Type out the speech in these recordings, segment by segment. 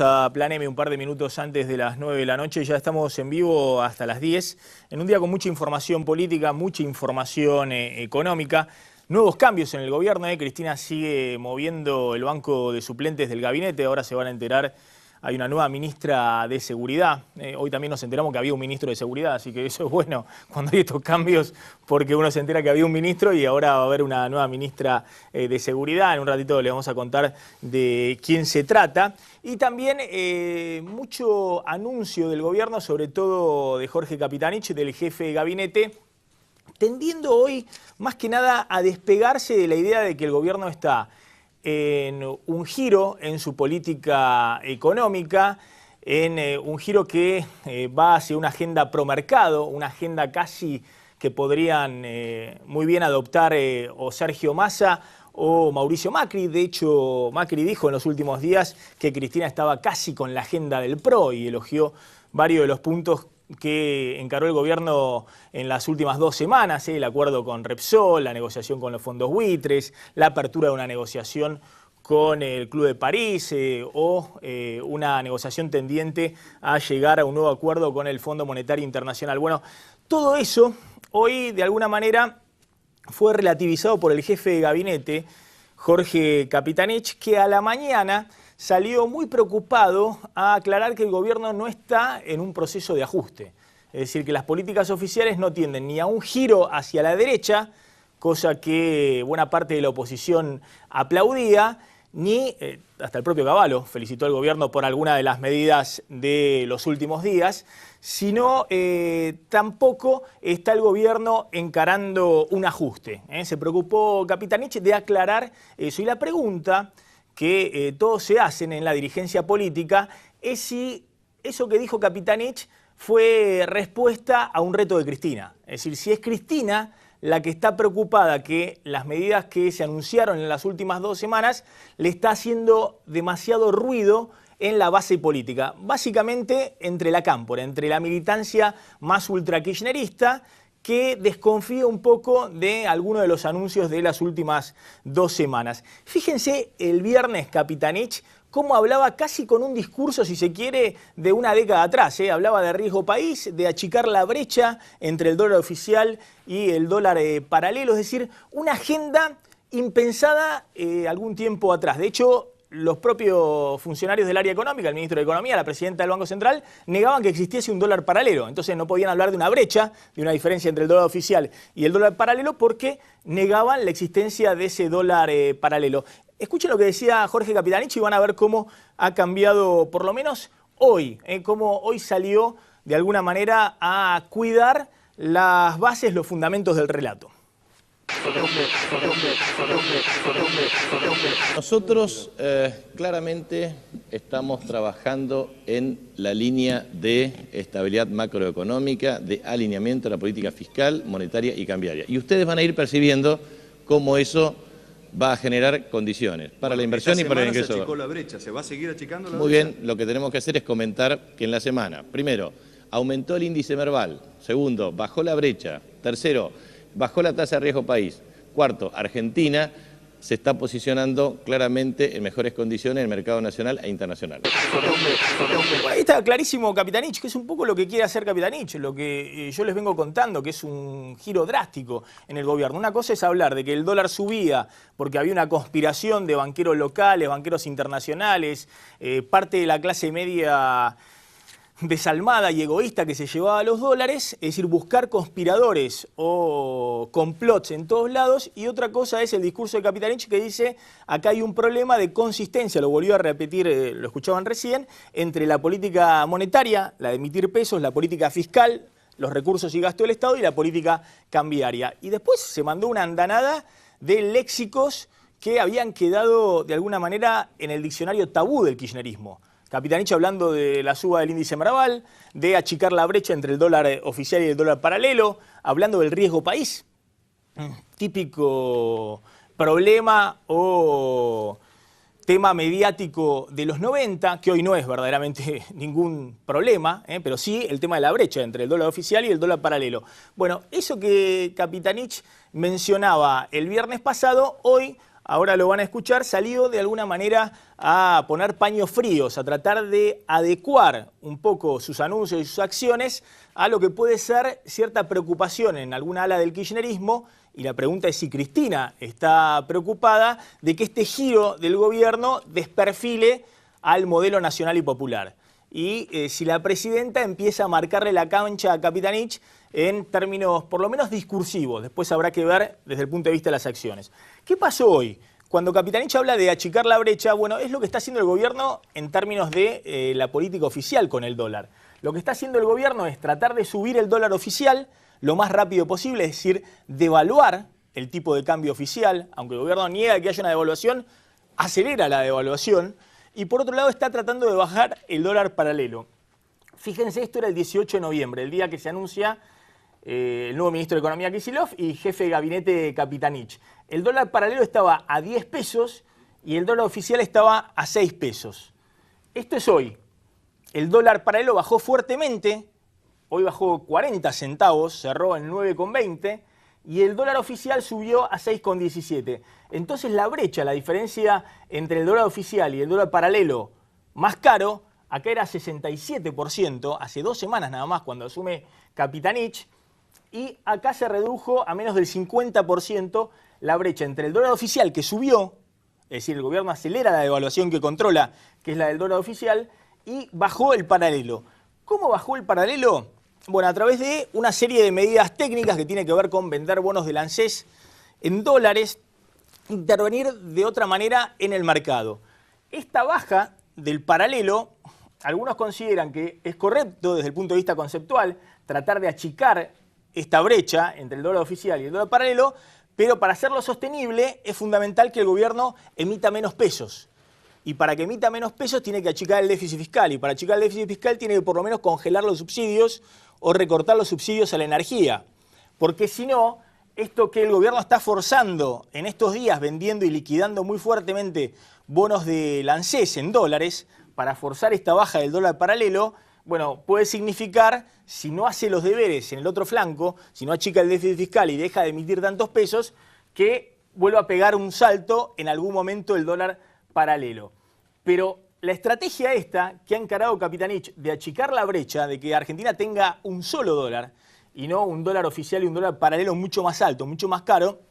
A Planeme un par de minutos antes de las 9 de la noche, ya estamos en vivo hasta las 10, en un día con mucha información política, mucha información económica, nuevos cambios en el gobierno. Cristina sigue moviendo el banco de suplentes del gabinete, ahora se van a enterar, hay una nueva ministra de Seguridad. Hoy también nos enteramos que había un ministro de Seguridad, así que eso es bueno cuando hay estos cambios, porque uno se entera que había un ministro y ahora va a haber una nueva ministra de Seguridad. En un ratito le vamos a contar de quién se trata. Y también mucho anuncio del gobierno, sobre todo de Jorge Capitanich, del jefe de gabinete, tendiendo hoy más que nada a despegarse de la idea de que el gobierno está en un giro en su política económica, en un giro que va hacia una agenda promercado, una agenda casi que podrían muy bien adoptar o Sergio Massa o Mauricio Macri. De hecho, Macri dijo en los últimos días que Cristina estaba casi con la agenda del PRO y elogió varios de los puntos que encaró el gobierno en las últimas 2 semanas, el acuerdo con Repsol, la negociación con los fondos buitres, la apertura de una negociación con el Club de París o una negociación tendiente a llegar a un nuevo acuerdo con el Fondo Monetario Internacional. Bueno, todo eso hoy de alguna manera fue relativizado por el jefe de gabinete, Jorge Capitanich, que a la mañana salió muy preocupado a aclarar que el gobierno no está en un proceso de ajuste. Es decir, que las políticas oficiales no tienden ni a un giro hacia la derecha, cosa que buena parte de la oposición aplaudía, ni hasta el propio Cavallo felicitó al gobierno por alguna de las medidas de los últimos días, sino tampoco está el gobierno encarando un ajuste. Se preocupó Capitanich de aclarar eso. Y la pregunta que todos se hacen en la dirigencia política es si eso que dijo Capitanich fue respuesta a un reto de Cristina. Es decir, si es Cristina la que está preocupada que las medidas que se anunciaron en las últimas 2 semanas le está haciendo demasiado ruido en la base política. Básicamente entre la cámpora, entre la militancia más ultra-kirchnerista, que desconfía un poco de algunos de los anuncios de las últimas 2 semanas. Fíjense el viernes Capitanich cómo hablaba casi con un discurso, si se quiere, de una década atrás. Hablaba de riesgo país, de achicar la brecha entre el dólar oficial y el dólar paralelo, es decir, una agenda impensada algún tiempo atrás. De hecho, los propios funcionarios del área económica, el ministro de Economía, la presidenta del Banco Central, negaban que existiese un dólar paralelo. Entonces no podían hablar de una brecha, de una diferencia entre el dólar oficial y el dólar paralelo, porque negaban la existencia de ese dólar paralelo. Escuchen lo que decía Jorge Capitanich y van a ver cómo ha cambiado, por lo menos hoy, cómo hoy salió de alguna manera a cuidar las bases, los fundamentos del relato. Nosotros claramente estamos trabajando en la línea de estabilidad macroeconómica, de alineamiento de la política fiscal, monetaria y cambiaria. Y ustedes van a ir percibiendo cómo eso va a generar condiciones para la inversión y para el ingreso. Se achicó la brecha, ¿se va a seguir achicando la brecha? Muy bien, lo que tenemos que hacer es comentar que en la semana, primero, aumentó el índice Merval, segundo, bajó la brecha, tercero, bajó la tasa de riesgo país. Cuarto, Argentina se está posicionando claramente en mejores condiciones en el mercado nacional e internacional. Ahí está clarísimo Capitanich, que es un poco lo que quiere hacer Capitanich, lo que yo les vengo contando, que es un giro drástico en el gobierno. Una cosa es hablar de que el dólar subía porque había una conspiración de banqueros locales, banqueros internacionales, parte de la clase media desalmada y egoísta que se llevaba los dólares, es decir, buscar conspiradores o complots en todos lados, y otra cosa es el discurso de Capitanich que dice acá hay un problema de consistencia, lo volvió a repetir, lo escuchaban recién, entre la política monetaria, la de emitir pesos, la política fiscal, los recursos y gasto del Estado y la política cambiaria. Y después se mandó una andanada de léxicos que habían quedado de alguna manera en el diccionario tabú del kirchnerismo. Capitanich hablando de la suba del índice Merval, de achicar la brecha entre el dólar oficial y el dólar paralelo, hablando del riesgo país, típico problema o tema mediático de los 90, que hoy no es verdaderamente ningún problema, pero sí el tema de la brecha entre el dólar oficial y el dólar paralelo. Bueno, eso que Capitanich mencionaba el viernes pasado, hoy ahora lo van a escuchar, salió de alguna manera a poner paños fríos, a tratar de adecuar un poco sus anuncios y sus acciones a lo que puede ser cierta preocupación en alguna ala del kirchnerismo, y la pregunta es si Cristina está preocupada de que este giro del gobierno desperfile al modelo nacional y popular. Y si la presidenta empieza a marcarle la cancha a Capitanich en términos por lo menos discursivos, después habrá que ver desde el punto de vista de las acciones. ¿Qué pasó hoy? Cuando Capitanich habla de achicar la brecha, bueno, es lo que está haciendo el gobierno en términos de la política oficial con el dólar. Lo que está haciendo el gobierno es tratar de subir el dólar oficial lo más rápido posible, es decir, devaluar el tipo de cambio oficial. Aunque el gobierno niega que haya una devaluación, acelera la devaluación. Y por otro lado está tratando de bajar el dólar paralelo. Fíjense, esto era el 18 de noviembre, el día que se anuncia el nuevo ministro de Economía Kicillof y jefe de gabinete Capitanich. El dólar paralelo estaba a 10 pesos y el dólar oficial estaba a 6 pesos. Esto es hoy. El dólar paralelo bajó fuertemente, hoy bajó 40 centavos, cerró en 9,20 y el dólar oficial subió a 6,17. Entonces la brecha, la diferencia entre el dólar oficial y el dólar paralelo más caro, acá era 67%, hace 2 semanas nada más cuando asume Capitanich, y acá se redujo a menos del 50% la brecha entre el dólar oficial que subió, es decir, el gobierno acelera la devaluación que controla, que es la del dólar oficial, y bajó el paralelo. ¿Cómo bajó el paralelo? Bueno, a través de una serie de medidas técnicas que tiene que ver con vender bonos del ANSES en dólares, intervenir de otra manera en el mercado. Esta baja del paralelo, algunos consideran que es correcto desde el punto de vista conceptual tratar de achicar esta brecha entre el dólar oficial y el dólar paralelo, pero para hacerlo sostenible es fundamental que el gobierno emita menos pesos. Y para que emita menos pesos tiene que achicar el déficit fiscal. Y para achicar el déficit fiscal tiene que por lo menos congelar los subsidios o recortar los subsidios a la energía. Porque si no, esto que el gobierno está forzando en estos días, vendiendo y liquidando muy fuertemente bonos del ANSES en dólares, para forzar esta baja del dólar paralelo, bueno, puede significar, si no hace los deberes en el otro flanco, si no achica el déficit fiscal y deja de emitir tantos pesos, que vuelva a pegar un salto en algún momento el dólar paralelo. Pero la estrategia esta que ha encarado Capitanich de achicar la brecha, de que Argentina tenga un solo dólar y no un dólar oficial y un dólar paralelo mucho más alto, mucho más caro,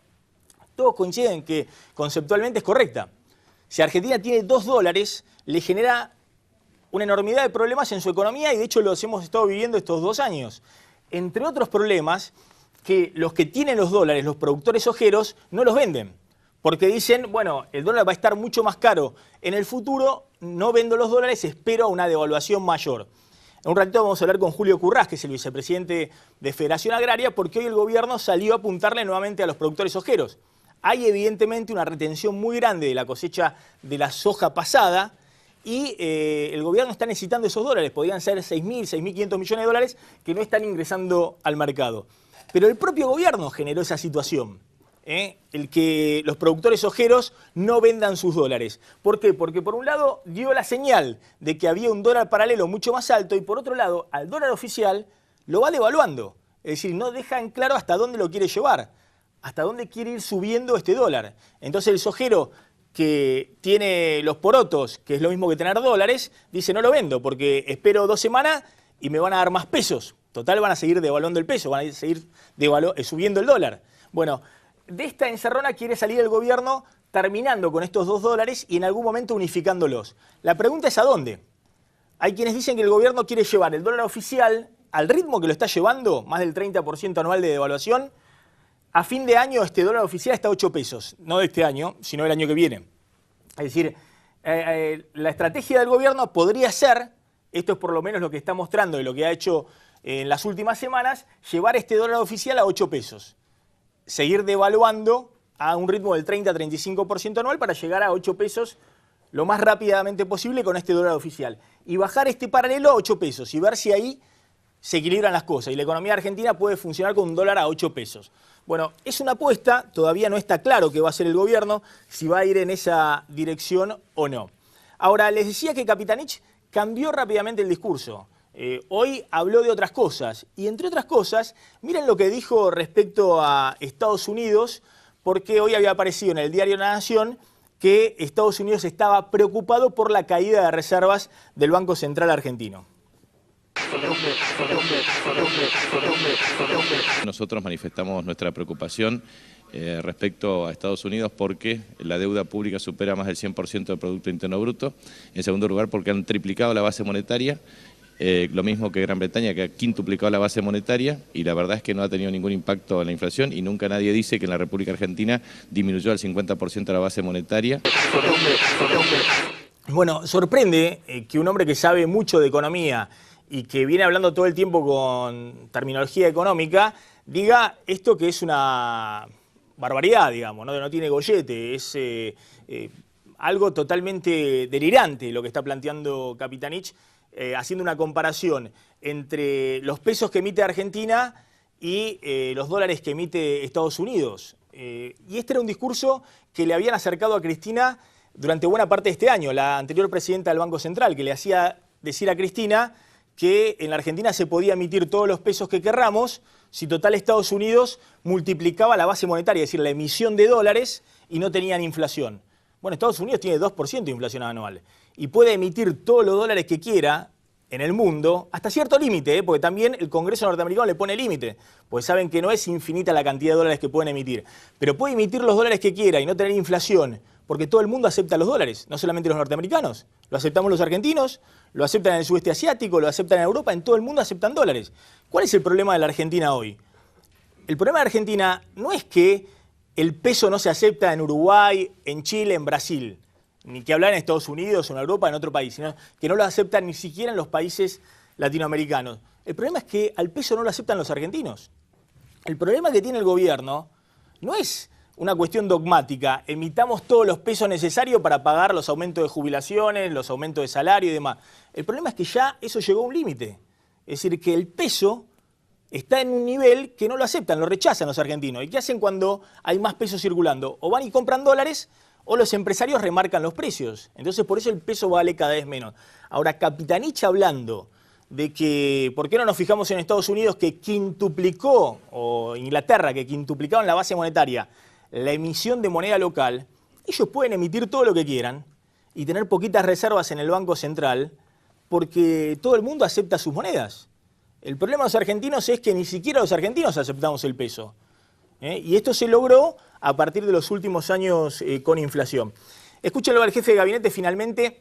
todos coinciden que conceptualmente es correcta. Si Argentina tiene 2 dólares, le genera una enormidad de problemas en su economía y de hecho los hemos estado viviendo estos 2 años. Entre otros problemas, que los que tienen los dólares, los productores ojeros, no los venden. Porque dicen, bueno, el dólar va a estar mucho más caro en el futuro, no vendo los dólares, espero una devaluación mayor. En un ratito vamos a hablar con Julio Currás, que es el vicepresidente de Federación Agraria, porque hoy el gobierno salió a apuntarle nuevamente a los productores ojeros. Hay evidentemente una retención muy grande de la cosecha de la soja pasada y el gobierno está necesitando esos dólares. Podrían ser 6.000, 6.500 millones de dólares que no están ingresando al mercado. Pero el propio gobierno generó esa situación. El que los productores ojeros no vendan sus dólares. ¿Por qué? Porque por un lado dio la señal de que había un dólar paralelo mucho más alto y por otro lado al dólar oficial lo va devaluando. Es decir, no deja en claro hasta dónde lo quiere llevar, hasta dónde quiere ir subiendo este dólar. Entonces el sojero que tiene los porotos, que es lo mismo que tener dólares, dice no lo vendo porque espero 2 semanas y me van a dar más pesos. Total van a seguir devaluando el peso, van a seguir subiendo el dólar. Bueno, de esta encerrona quiere salir el gobierno terminando con estos 2 dólares y en algún momento unificándolos. La pregunta es ¿a dónde? Hay quienes dicen que el gobierno quiere llevar el dólar oficial al ritmo que lo está llevando, más del 30% anual de devaluación. A fin de año este dólar oficial está a 8 pesos, no de este año, sino del año que viene. Es decir, la estrategia del gobierno podría ser, esto es por lo menos lo que está mostrando y lo que ha hecho en las últimas semanas, llevar este dólar oficial a 8 pesos. Seguir devaluando a un ritmo del 30-35% anual para llegar a 8 pesos lo más rápidamente posible con este dólar oficial. Y bajar este paralelo a 8 pesos y ver si ahí se equilibran las cosas y la economía argentina puede funcionar con un dólar a 8 pesos. Bueno, es una apuesta, todavía no está claro qué va a hacer el gobierno, si va a ir en esa dirección o no. Ahora, les decía que Capitanich cambió rápidamente el discurso. Hoy habló de otras cosas y entre otras cosas, miren lo que dijo respecto a Estados Unidos, porque hoy había aparecido en el diario La Nación que Estados Unidos estaba preocupado por la caída de reservas del Banco Central argentino. Nosotros manifestamos nuestra preocupación respecto a Estados Unidos porque la deuda pública supera más del 100% del Producto Interno Bruto. En segundo lugar, porque han triplicado la base monetaria, lo mismo que Gran Bretaña, que ha quintuplicado la base monetaria, y la verdad es que no ha tenido ningún impacto en la inflación, y nunca nadie dice que en la República Argentina disminuyó al 50% la base monetaria. Bueno, sorprende que un hombre que sabe mucho de economía y que viene hablando todo el tiempo con terminología económica, diga esto que es una barbaridad, digamos, no tiene gollete, es algo totalmente delirante lo que está planteando Capitanich, haciendo una comparación entre los pesos que emite Argentina y los dólares que emite Estados Unidos. Y este era un discurso que le habían acercado a Cristina durante buena parte de este año, la anterior presidenta del Banco Central, que le hacía decir a Cristina que en la Argentina se podía emitir todos los pesos que querramos si total Estados Unidos multiplicaba la base monetaria, es decir, la emisión de dólares, y no tenían inflación. Bueno, Estados Unidos tiene 2% de inflación anual y puede emitir todos los dólares que quiera en el mundo, hasta cierto límite, porque también el Congreso norteamericano le pone límite, porque saben que no es infinita la cantidad de dólares que pueden emitir, pero puede emitir los dólares que quiera y no tener inflación, porque todo el mundo acepta los dólares, no solamente los norteamericanos, lo aceptamos los argentinos, lo aceptan en el sudeste asiático, lo aceptan en Europa, en todo el mundo aceptan dólares. ¿Cuál es el problema de la Argentina hoy? El problema de Argentina no es que el peso no se acepta en Uruguay, en Chile, en Brasil, ni que hablar en Estados Unidos o en Europa, en otro país, sino que no lo aceptan ni siquiera en los países latinoamericanos. El problema es que al peso no lo aceptan los argentinos. El problema que tiene el gobierno no es una cuestión dogmática, emitamos todos los pesos necesarios para pagar los aumentos de jubilaciones, los aumentos de salario y demás. El problema es que ya eso llegó a un límite. Es decir, que el peso está en un nivel que no lo aceptan, lo rechazan los argentinos. ¿Y qué hacen cuando hay más pesos circulando? O van y compran dólares o los empresarios remarcan los precios. Entonces por eso el peso vale cada vez menos. Ahora, Capitanich hablando de que, ¿por qué no nos fijamos en Estados Unidos que quintuplicó, o Inglaterra que quintuplicaron la base monetaria, la emisión de moneda local? Ellos pueden emitir todo lo que quieran y tener poquitas reservas en el Banco Central porque todo el mundo acepta sus monedas. El problema de los argentinos es que ni siquiera los argentinos aceptamos el peso. Y esto se logró a partir de los últimos años con inflación. Escúchenlo al jefe de gabinete finalmente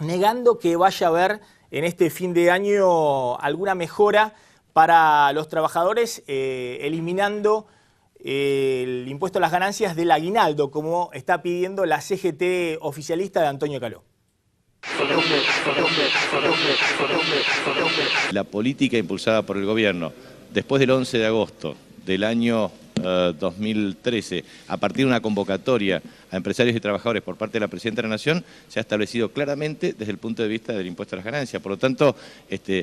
negando que vaya a haber en este fin de año alguna mejora para los trabajadores, eliminando el impuesto a las ganancias del aguinaldo, como está pidiendo la CGT oficialista de Antonio Caló. La política impulsada por el gobierno después del 11 de agosto del año 2013, a partir de una convocatoria a empresarios y trabajadores por parte de la Presidenta de la Nación, se ha establecido claramente desde el punto de vista del impuesto a las ganancias. Por lo tanto,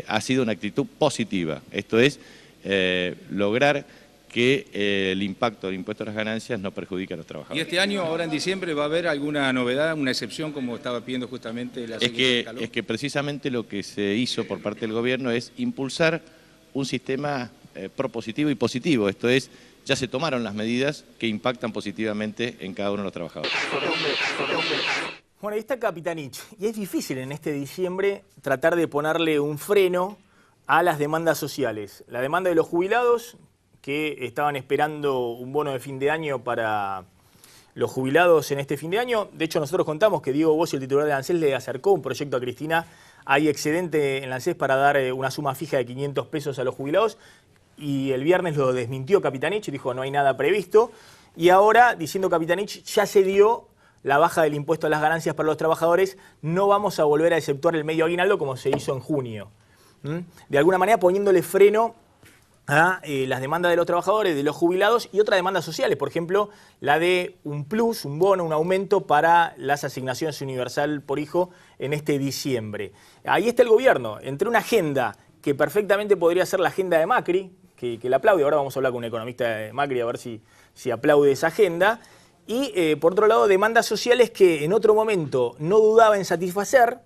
ha sido una actitud positiva. Esto es lograr que el impacto del impuesto a las ganancias no perjudique a los trabajadores. ¿Y este año, ahora en diciembre, va a haber alguna novedad, una excepción, como estaba pidiendo justamente la señora Caló? Es que precisamente lo que se hizo por parte del gobierno es impulsar un sistema propositivo y positivo. Esto es, ya se tomaron las medidas que impactan positivamente en cada uno de los trabajadores. Bueno, ahí está Capitanich. Y es difícil en este diciembre tratar de ponerle un freno a las demandas sociales. La demanda de los jubilados, que estaban esperando un bono de fin de año para los jubilados en este fin de año. De hecho, nosotros contamos que Diego Bossi, el titular de ANSES, le acercó un proyecto a Cristina. Hay excedente en ANSES para dar una suma fija de 500 pesos a los jubilados. Y el viernes lo desmintió Capitanich y dijo no hay nada previsto. Y ahora, diciendo Capitanich, ya se dio la baja del impuesto a las ganancias para los trabajadores. No vamos a volver a exceptuar el medio aguinaldo como se hizo en junio. De alguna manera poniéndole freno a las demandas de los trabajadores, de los jubilados y otras demandas sociales, por ejemplo, la de un plus, un bono, un aumento para las asignaciones universal por hijo en este diciembre. Ahí está el gobierno, entre una agenda que perfectamente podría ser la agenda de Macri, que la aplaude, ahora vamos a hablar con un economista de Macri a ver si aplaude esa agenda, y por otro lado demandas sociales que en otro momento no dudaba en satisfacer,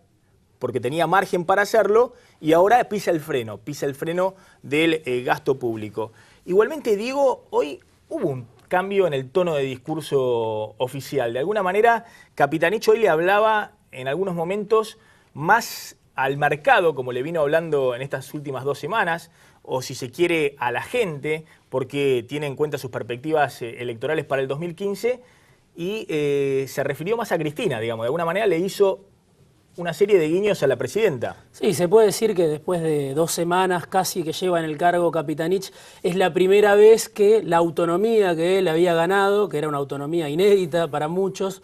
porque tenía margen para hacerlo, y ahora pisa el freno del gasto público. Igualmente, Diego, hoy hubo un cambio en el tono de discurso oficial. De alguna manera, Capitanich hoy le hablaba en algunos momentos más al mercado, como le vino hablando en estas últimas 2 semanas, o si se quiere a la gente, porque tiene en cuenta sus perspectivas electorales para el 2015, y se refirió más a Cristina, digamos. De alguna manera le hizo una serie de guiños a la presidenta. Sí, se puede decir que después de 2 semanas casi que lleva en el cargo Capitanich, es la primera vez que la autonomía que él había ganado, que era una autonomía inédita para muchos,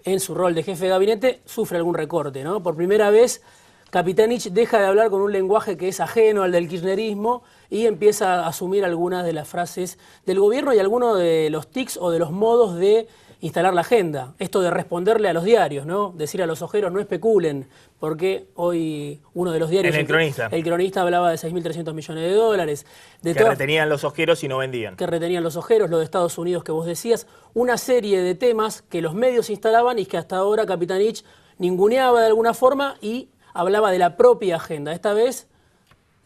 en su rol de jefe de gabinete, sufre algún recorte, ¿no? Por primera vez, Capitanich deja de hablar con un lenguaje que es ajeno al del kirchnerismo y empieza a asumir algunas de las frases del gobierno y algunos de los tics o de los modos de instalar la agenda. Esto de responderle a los diarios, ¿no? Decir a los ojeros no especulen, porque hoy uno de los diarios... El Cronista. El Cronista hablaba de 6.300 millones de dólares. Que retenían los ojeros y no vendían. Que retenían los ojeros, lo de Estados Unidos que vos decías. Una serie de temas que los medios instalaban y que hasta ahora Capitanich ninguneaba de alguna forma y hablaba de la propia agenda. Esta vez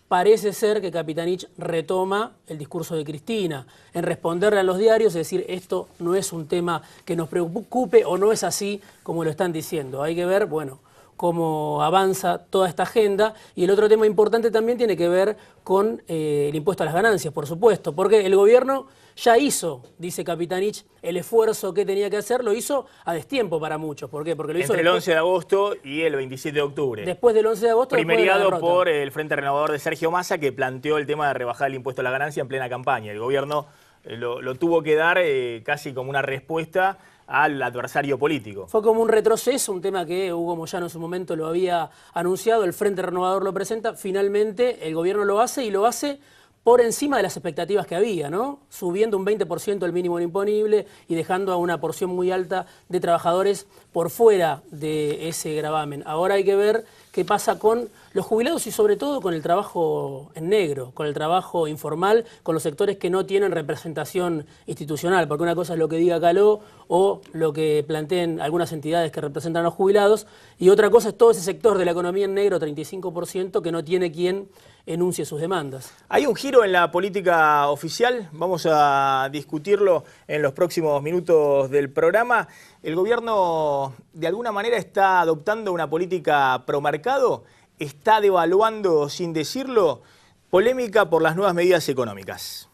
parece ser que Capitanich retoma el discurso de Cristina en responderle a los diarios, es decir, esto no es un tema que nos preocupe o no es así como lo están diciendo. Hay que ver, bueno, cómo avanza toda esta agenda. Y el otro tema importante también tiene que ver con el impuesto a las ganancias, por supuesto, porque el gobierno ya hizo, dice Capitanich, el esfuerzo que tenía que hacer, lo hizo a destiempo para muchos. ¿Por qué? Porque lo hizo entre el 11 de agosto y el 27 de octubre. Después del 11 de agosto. Primeriado por el Frente Renovador de Sergio Massa, que planteó el tema de rebajar el impuesto a la ganancia en plena campaña. El gobierno lo tuvo que dar casi como una respuesta al adversario político. Fue como un retroceso, un tema que Hugo Moyano en su momento lo había anunciado, el Frente Renovador lo presenta, finalmente el gobierno lo hace y lo hace por encima de las expectativas que había, ¿no? Subiendo un 20% el mínimo imponible y dejando a una porción muy alta de trabajadores por fuera de ese gravamen. Ahora hay que ver qué pasa con los jubilados y sobre todo con el trabajo en negro, con el trabajo informal, con los sectores que no tienen representación institucional, porque una cosa es lo que diga Caló o lo que planteen algunas entidades que representan a los jubilados, y otra cosa es todo ese sector de la economía en negro, 35%, que no tiene quien enuncie sus demandas. Hay un giro en la política oficial, vamos a discutirlo en los próximos minutos del programa. El gobierno de alguna manera está adoptando una política promercado, está devaluando sin decirlo, polémica por las nuevas medidas económicas.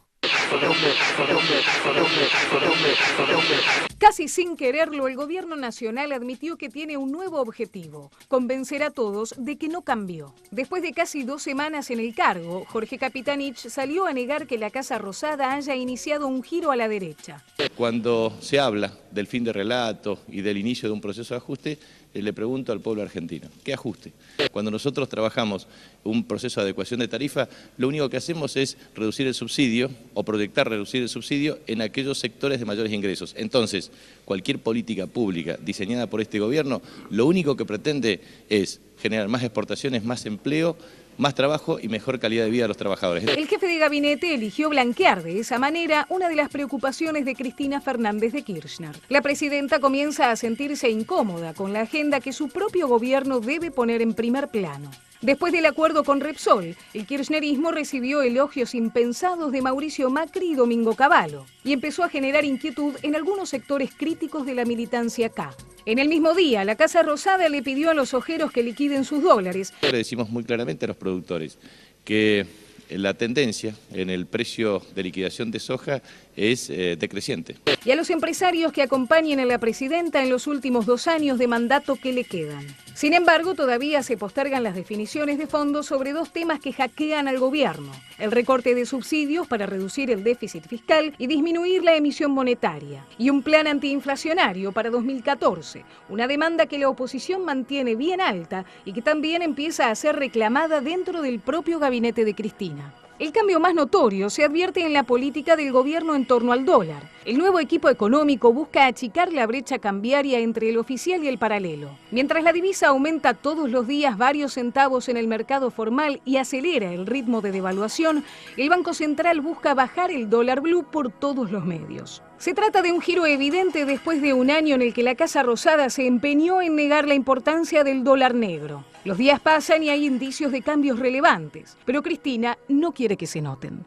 Casi sin quererlo, el gobierno nacional admitió que tiene un nuevo objetivo: convencer a todos de que no cambió. Después de casi 2 semanas en el cargo, Jorge Capitanich salió a negar que la Casa Rosada haya iniciado un giro a la derecha. Cuando se habla del fin de relato y del inicio de un proceso de ajuste, le pregunto al pueblo argentino, ¿qué ajuste? Cuando nosotros trabajamos un proceso de adecuación de tarifa, lo único que hacemos es reducir el subsidio o proyectar reducir el subsidio en aquellos sectores de mayores ingresos. Entonces, cualquier política pública diseñada por este gobierno, lo único que pretende es generar más exportaciones, más empleo, más trabajo y mejor calidad de vida de los trabajadores. El jefe de gabinete eligió blanquear de esa manera una de las preocupaciones de Cristina Fernández de Kirchner. La presidenta comienza a sentirse incómoda con la agenda que su propio gobierno debe poner en primer plano. Después del acuerdo con Repsol, el kirchnerismo recibió elogios impensados de Mauricio Macri y Domingo Cavallo y empezó a generar inquietud en algunos sectores críticos de la militancia K. En el mismo día, la Casa Rosada le pidió a los ojeros que liquiden sus dólares. Le decimos muy claramente a los productores que la tendencia en el precio de liquidación de soja es decreciente. Y a los empresarios que acompañen a la presidenta en los últimos 2 años de mandato que le quedan. Sin embargo, todavía se postergan las definiciones de fondo sobre 2 temas que hackean al gobierno: el recorte de subsidios para reducir el déficit fiscal y disminuir la emisión monetaria, y un plan antiinflacionario para 2014, una demanda que la oposición mantiene bien alta y que también empieza a ser reclamada dentro del propio gabinete de Cristina. El cambio más notorio se advierte en la política del gobierno en torno al dólar. El nuevo equipo económico busca achicar la brecha cambiaria entre el oficial y el paralelo. Mientras la divisa aumenta todos los días varios centavos en el mercado formal y acelera el ritmo de devaluación, el Banco Central busca bajar el dólar blue por todos los medios. Se trata de un giro evidente después de un año en el que la Casa Rosada se empeñó en negar la importancia del dólar negro. Los días pasan y hay indicios de cambios relevantes, pero Cristina no quiere que se noten.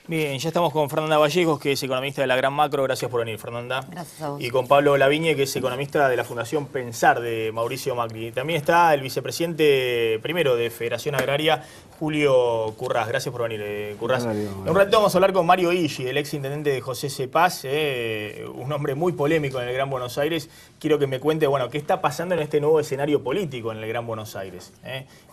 Bien, ya estamos con Fernanda Vallejos, que es economista de la Gran Macro. Gracias por venir, Fernanda. Gracias a vos. Y con Pablo Lavigne, que es economista de la Fundación Pensar de Mauricio Macri. También está el vicepresidente primero de Federación Agraria, Julio Currás. Gracias por venir, Currás. En un ratito vamos a hablar con Mario Illy, el ex intendente de José Cepaz, un hombre muy polémico en el Gran Buenos Aires. Quiero que me cuente, bueno, qué está pasando en este nuevo escenario político en el Gran Buenos Aires.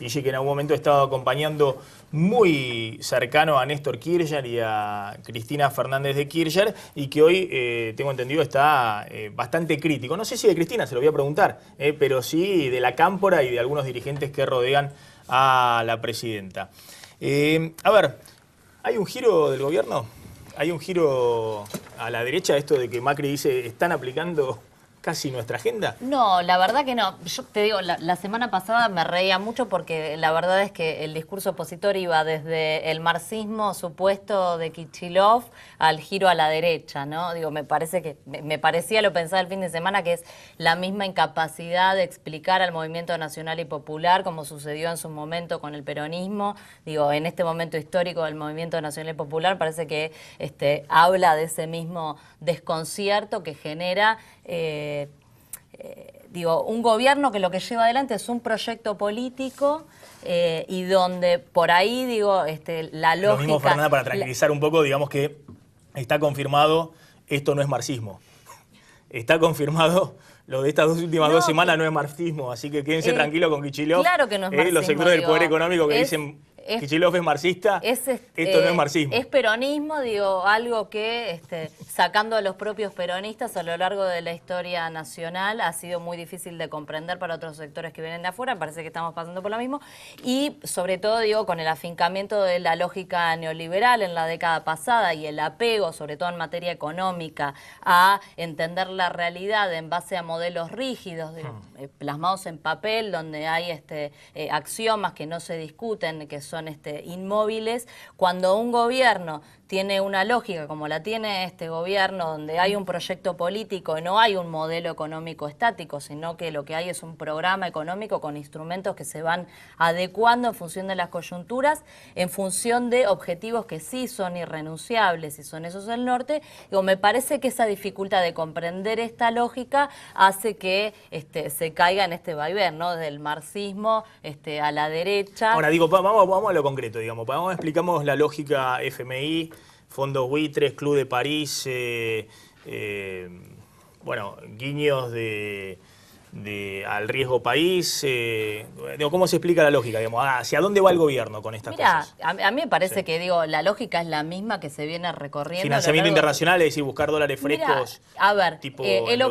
Illy, que en algún momento ha estado acompañando muy cercano a Néstor Kirchner y a Cristina Fernández de Kirchner, y que hoy, tengo entendido, está bastante crítico. No sé si de Cristina, se lo voy a preguntar, pero sí de la Cámpora y de algunos dirigentes que rodean a la presidenta. A ver, ¿hay un giro del gobierno? ¿Hay un giro a la derecha, esto de que Macri dice están aplicando casi nuestra agenda? No, la verdad que no. Yo te digo, la semana pasada me reía mucho porque la verdad es que el discurso opositor iba desde el marxismo supuesto de Kicillof al giro a la derecha, ¿no? Digo, me parecía, lo pensaba el fin de semana, que es la misma incapacidad de explicar al movimiento nacional y popular, como sucedió en su momento con el peronismo. Digo, en este momento histórico del movimiento nacional y popular parece que habla de ese mismo desconcierto que genera un gobierno que lo que lleva adelante es un proyecto político y donde por ahí, la lógica... Lo mismo, Fernanda, para tranquilizar un poco, digamos que está confirmado, esto no es marxismo. Está confirmado, lo de estas últimas 2 semanas no es marxismo, así que quédense tranquilos con Kicillof. Claro que no es marxismo. Los sectores del poder económico que dicen... Kicillof es marxista, esto no es marxismo. Es peronismo, algo que, sacando a los propios peronistas a lo largo de la historia nacional, ha sido muy difícil de comprender para otros sectores que vienen de afuera. Parece que estamos pasando por lo mismo. Y sobre todo, con el afincamiento de la lógica neoliberal en la década pasada y el apego, sobre todo en materia económica, a entender la realidad en base a modelos rígidos, plasmados en papel, donde hay axiomas que no se discuten, que son inmóviles. Cuando un gobierno tiene una lógica como la tiene este gobierno, donde hay un proyecto político, no hay un modelo económico estático, sino que lo que hay es un programa económico con instrumentos que se van adecuando en función de las coyunturas, en función de objetivos que sí son irrenunciables y son esos del norte. Me parece que esa dificultad de comprender esta lógica hace que se caiga en este vaivén, ¿no? Desde el marxismo a la derecha. Ahora, vamos a lo concreto, explicamos la lógica FMI, fondos buitres, Club de París, guiños al riesgo país. ¿Cómo se explica la lógica? ¿Hacia dónde va el gobierno con estas cosas? A mí me parece que la lógica es la misma que se viene recorriendo. Financiamiento internacional, es decir, buscar dólares frescos. El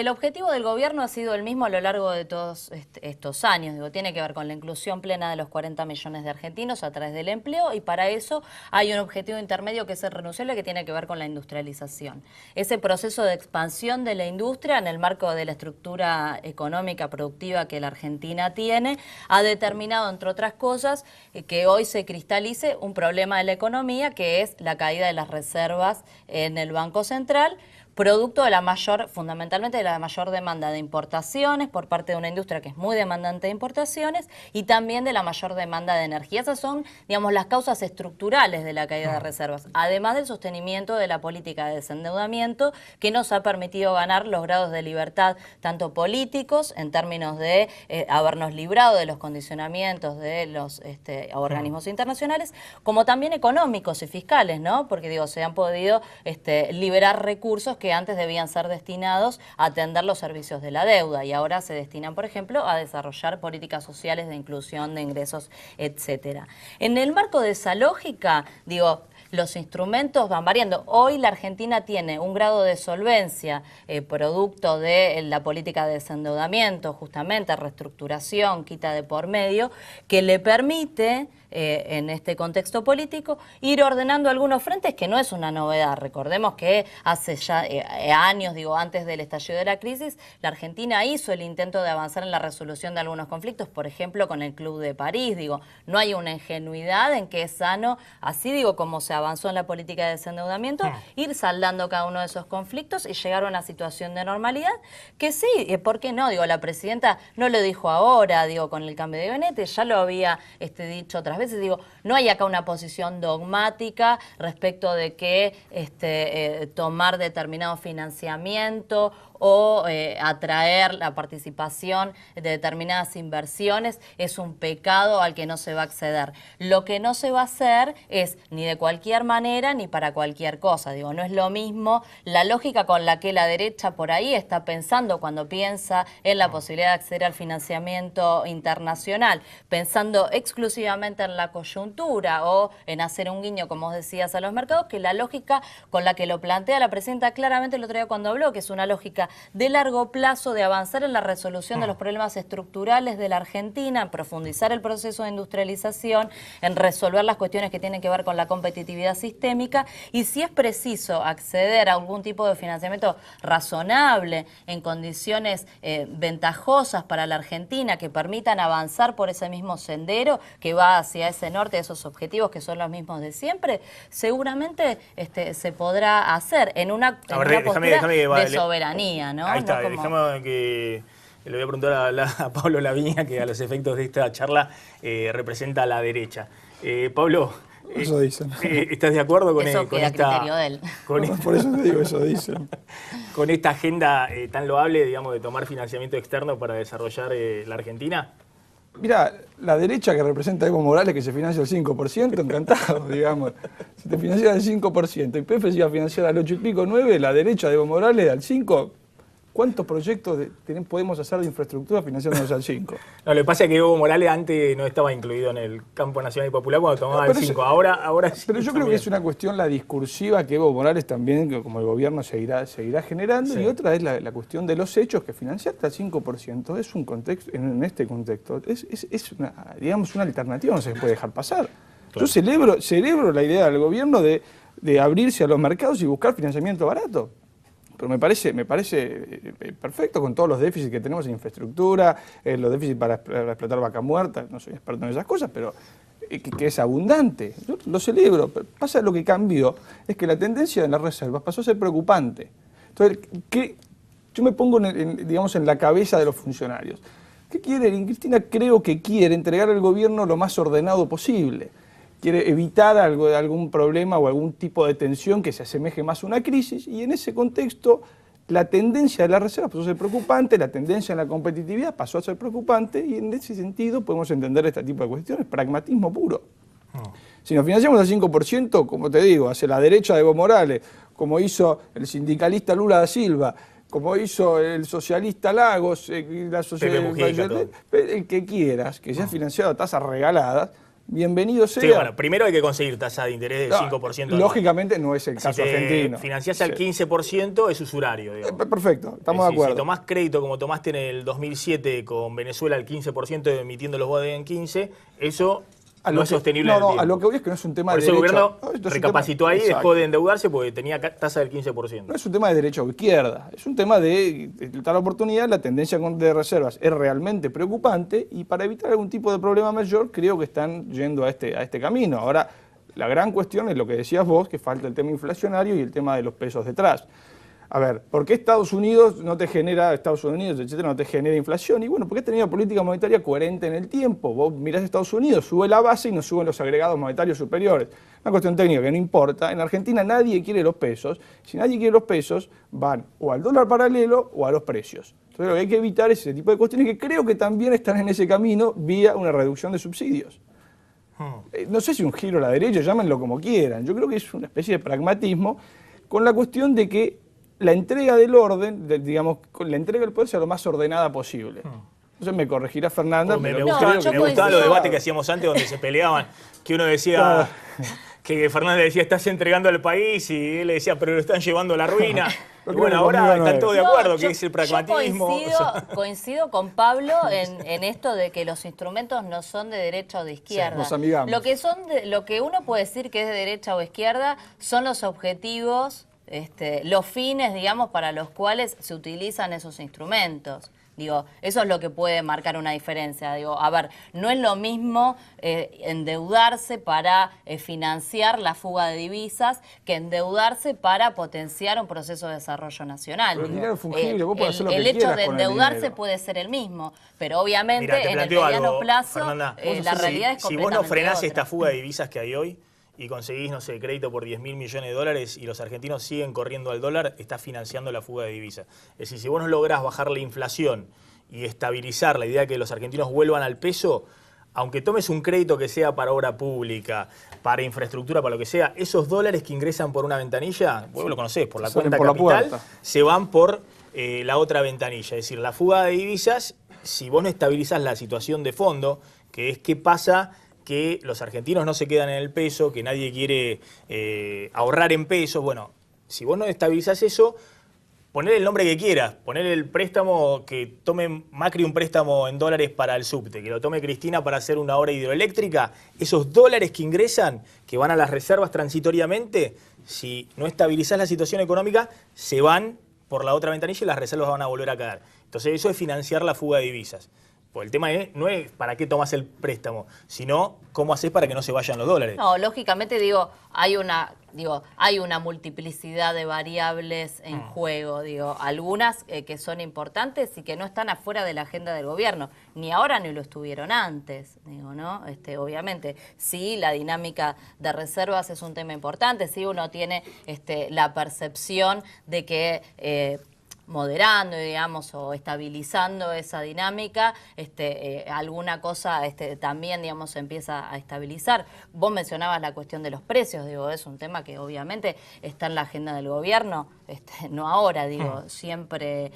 objetivo del gobierno ha sido el mismo a lo largo de todos estos años. Tiene que ver con la inclusión plena de los 40 millones de argentinos a través del empleo, y para eso hay un objetivo intermedio que es irrenunciable, que tiene que ver con la industrialización. Ese proceso de expansión de la industria en el marco de la estructura económica productiva que la Argentina tiene, ha determinado, entre otras cosas, que hoy se cristalice un problema de la economía, que es la caída de las reservas en el Banco Central, producto de fundamentalmente de la mayor demanda de importaciones por parte de una industria que es muy demandante de importaciones, y también de la mayor demanda de energía. Esas son, las causas estructurales de la caída de reservas, además del sostenimiento de la política de desendeudamiento que nos ha permitido ganar los grados de libertad, tanto políticos, en términos de habernos librado de los condicionamientos de los organismos internacionales, como también económicos y fiscales, ¿no? Porque se han podido liberar recursos que antes debían ser destinados a atender los servicios de la deuda, y ahora se destinan, por ejemplo, a desarrollar políticas sociales de inclusión, de ingresos, etcétera. En el marco de esa lógica, los instrumentos van variando. Hoy la Argentina tiene un grado de solvencia producto de la política de desendeudamiento, justamente reestructuración, quita de por medio, que le permite en este contexto político ir ordenando algunos frentes, que no es una novedad. Recordemos que hace ya años, antes del estallido de la crisis, la Argentina hizo el intento de avanzar en la resolución de algunos conflictos, por ejemplo con el Club de París. No hay una ingenuidad en que es sano, así como se avanzó en la política de desendeudamiento, ir saldando cada uno de esos conflictos y llegar a una situación de normalidad que sí, ¿por qué no? La presidenta no lo dijo ahora, con el cambio de gabinete, ya lo había dicho otras veces, digo, no hay acá una posición dogmática respecto de que tomar determinado financiamiento o atraer la participación de determinadas inversiones es un pecado al que no se va a acceder. Lo que no se va a hacer es ni de cualquier manera ni para cualquier cosa. Digo, no es lo mismo la lógica con la que la derecha por ahí está pensando cuando piensa en la posibilidad de acceder al financiamiento internacional, pensando exclusivamente en la coyuntura o en hacer un guiño, como vos decías, a los mercados, que la lógica con la que lo plantea la presidenta claramente el otro día cuando habló, que es una lógica de largo plazo, de avanzar en la resolución de los problemas estructurales de la Argentina, en profundizar el proceso de industrialización, en resolver las cuestiones que tienen que ver con la competitividad sistémica, y si es preciso acceder a algún tipo de financiamiento razonable, en condiciones ventajosas para la Argentina, que permitan avanzar por ese mismo sendero que va hacia ese norte, esos objetivos que son los mismos de siempre, seguramente se podrá hacer en una postura de soberanía, ¿no? Ahí está, no como... dejamos que le voy a preguntar a Pablo Laviña, que a los efectos de esta charla representa a la derecha. Pablo, eso dicen. ¿Estás de acuerdo con, eso con esta... criterio de él. Por eso te digo, eso dicen. Con esta agenda tan loable, digamos, de tomar financiamiento externo para desarrollar la Argentina? Mira, la derecha que representa a Evo Morales, que se financia al 5%, encantado, digamos. Si te financias al 5% y PF se iba a financiar al 8 y pico, 9, la derecha de Evo Morales al 5%, ¿cuántos proyectos podemos hacer de infraestructura financiándonos al 5%? No, lo que pasa es que Evo Morales antes no estaba incluido en el campo nacional y popular cuando tomaba el 5%. Ahora sí. Pero yo creo que es una cuestión la discursiva que Evo Morales también, como el gobierno, seguirá generando, sí. Y otra es la cuestión de los hechos, que financiarte al 5% es un contexto, en este contexto, es una, digamos, una alternativa, no se puede dejar pasar. Claro. Yo celebro la idea del gobierno de abrirse a los mercados y buscar financiamiento barato. Pero me parece perfecto con todos los déficits que tenemos en infraestructura, los déficits para explotar vaca muerta, no soy experto en esas cosas, pero que es abundante. Yo lo celebro. Pero pasa lo que cambió, es que la tendencia de las reservas pasó a ser preocupante. Entonces, yo me pongo digamos, en la cabeza de los funcionarios. ¿Qué quiere? Cristina creo que quiere entregar al gobierno lo más ordenado posible. Quiere evitar algún problema o algún tipo de tensión que se asemeje más a una crisis, y en ese contexto la tendencia de las reservas pasó a ser preocupante, la tendencia en la competitividad pasó a ser preocupante, y en ese sentido podemos entender este tipo de cuestiones, pragmatismo puro. Si nos financiamos al 5%, como te digo, hacia la derecha de Evo Morales, como hizo el sindicalista Lula da Silva, como hizo el socialista Lagos, la sociedad, el que quieras, que sea financiado a tasas regaladas, bienvenido sea. Sí, bueno, primero hay que conseguir tasa de interés del 5%. Lógicamente no es el caso argentino. Si financiás al 15% es usurario, digamos. Perfecto, estamos de acuerdo. Si tomás crédito como tomaste en el 2007 con Venezuela al 15% emitiendo los bonos en 15%, eso no es sostenible en el tiempo. A lo que voy es que no es un tema de derecha. Por eso el gobierno recapacitó ahí, exacto. Dejó de endeudarse porque tenía tasa del 15%. No es un tema de derecha o izquierda, es un tema de tal oportunidad, la tendencia de reservas es realmente preocupante, y para evitar algún tipo de problema mayor creo que están yendo a este camino. Ahora, la gran cuestión es lo que decías vos, que falta el tema inflacionario y el tema de los pesos detrás. A ver, ¿por qué Estados Unidos, etcétera, no te genera inflación? Y bueno, porque ha tenido una política monetaria coherente en el tiempo. Vos mirás a Estados Unidos, sube la base y no suben los agregados monetarios superiores. Una cuestión técnica que no importa. En Argentina nadie quiere los pesos. Si nadie quiere los pesos, van o al dólar paralelo o a los precios. Entonces lo que hay que evitar es ese tipo de cuestiones que creo que también están en ese camino vía una reducción de subsidios. No sé si un giro a la derecha, llámenlo como quieran. Yo creo que es una especie de pragmatismo con la cuestión de que la entrega del orden, digamos, la entrega del poder sea lo más ordenada posible. Entonces me corregirá Fernanda. Me gustaban los debates que hacíamos antes donde se peleaban, que uno decía, que Fernanda decía, estás entregando al país, y él le decía, pero lo están llevando a la ruina. Y bueno, ahora están todos de acuerdo, que es el pragmatismo. Coincido con Pablo en esto de que los instrumentos no son de derecha o de izquierda. Nos amigamos. Lo que uno puede decir que es de derecha o izquierda son los objetivos, los fines, digamos, para los cuales se utilizan esos instrumentos. Digo, eso es lo que puede marcar una diferencia. Digo, a ver, no es lo mismo endeudarse para financiar la fuga de divisas que endeudarse para potenciar un proceso de desarrollo nacional. Pero el dinero es fungible, vos podés hacer lo que el hecho quieras de con el endeudarse dinero. puede ser el mismo, pero obviamente Mira, en el mediano plazo Fernanda, la realidad es completamente si vos no frenás otra. esta fuga de divisas que hay hoy y conseguís, no sé, crédito por 10.000 millones de dólares y los argentinos siguen corriendo al dólar, estás financiando la fuga de divisas. Es decir, si vos no lográs bajar la inflación y estabilizar la idea de que los argentinos vuelvan al peso, aunque tomes un crédito que sea para obra pública, para infraestructura, para lo que sea, esos dólares que ingresan por una ventanilla, vos lo conocés, por la cuenta capital, se van por la otra ventanilla. Es decir, la fuga de divisas, si vos no estabilizás la situación de fondo, que es qué pasa que los argentinos no se quedan en el peso, que nadie quiere ahorrar en pesos. Bueno, si vos no estabilizás eso, poner el nombre que quieras, poner el préstamo, que tome Macri un préstamo en dólares para el subte, que lo tome Cristina para hacer una obra hidroeléctrica, esos dólares que ingresan, que van a las reservas transitoriamente, si no estabilizás la situación económica, se van por la otra ventanilla y las reservas van a volver a caer. Entonces eso es financiar la fuga de divisas. Pues el tema no es para qué tomas el préstamo, sino cómo haces para que no se vayan los dólares. No, lógicamente hay una multiplicidad de variables en juego, algunas que son importantes y que no están afuera de la agenda del gobierno, ni ahora ni lo estuvieron antes, ¿no? Obviamente, sí, la dinámica de reservas es un tema importante, sí uno tiene la percepción de que moderando, digamos, o estabilizando esa dinámica, alguna cosa también, digamos, se empieza a estabilizar. Vos mencionabas la cuestión de los precios, es un tema que obviamente está en la agenda del gobierno, no ahora, siempre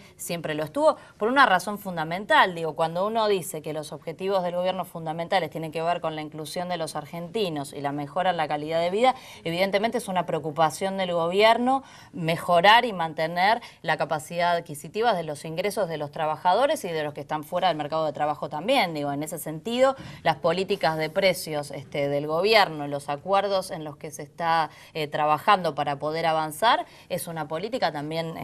lo estuvo, por una razón fundamental, cuando uno dice que los objetivos del gobierno fundamentales tienen que ver con la inclusión de los argentinos y la mejora en la calidad de vida, evidentemente es una preocupación del gobierno mejorar y mantener la capacidad adquisitivas de los ingresos de los trabajadores y de los que están fuera del mercado de trabajo también. En ese sentido, las políticas de precios del gobierno, los acuerdos en los que se está trabajando para poder avanzar, es una política también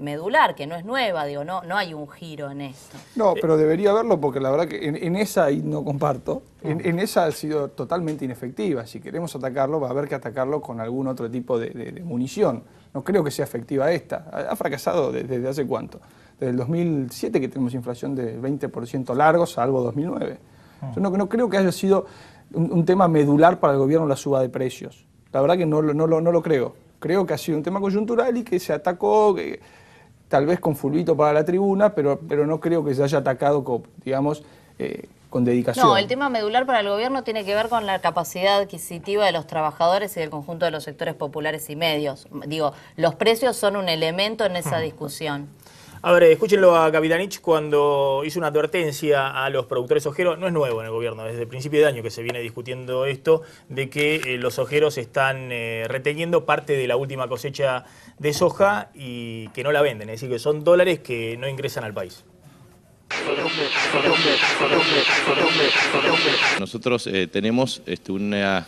medular, que no es nueva, no hay un giro en esto. No, pero debería haberlo porque la verdad que en esa, y no comparto, en esa ha sido totalmente inefectiva. Si queremos atacarlo, va a haber que atacarlo con algún otro tipo de munición. No creo que sea efectiva esta. Ha fracasado desde hace cuánto. Desde el 2007 que tenemos inflación de 20% largo, salvo 2009. Yo no creo que haya sido un tema medular para el gobierno la suba de precios. La verdad que no lo creo. Creo que ha sido un tema coyuntural y que se atacó, tal vez con fulbito para la tribuna, pero no creo que se haya atacado con, digamos, con dedicación. No, el tema medular para el gobierno tiene que ver con la capacidad adquisitiva de los trabajadores y del conjunto de los sectores populares y medios. Los precios son un elemento en esa discusión. A ver, escúchenlo a Capitanich cuando hizo una advertencia a los productores ojeros. No es nuevo en el gobierno, desde el principio de año que se viene discutiendo esto, de que los ojeros están reteniendo parte de la última cosecha de soja y que no la venden. Es decir, que son dólares que no ingresan al país. Nosotros tenemos una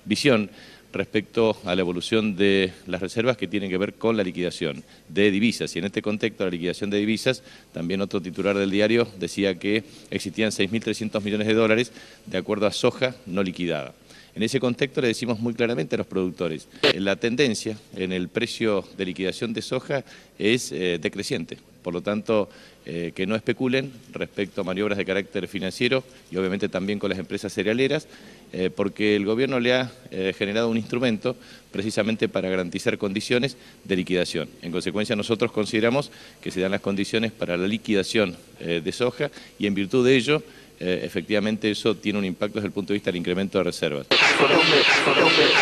visión respecto a la evolución de las reservas que tienen que ver con la liquidación de divisas. Y en este contexto, la liquidación de divisas, también otro titular del diario decía que existían 6.300 millones de dólares de acuerdo a soja no liquidada. En ese contexto le decimos muy claramente a los productores, la tendencia en el precio de liquidación de soja es decreciente. Por lo tanto, que no especulen respecto a maniobras de carácter financiero y obviamente también con las empresas cerealeras, porque el gobierno le ha generado un instrumento precisamente para garantizar condiciones de liquidación. En consecuencia, nosotros consideramos que se dan las condiciones para la liquidación de soja y en virtud de ello, efectivamente eso tiene un impacto desde el punto de vista del incremento de reservas. Bueno,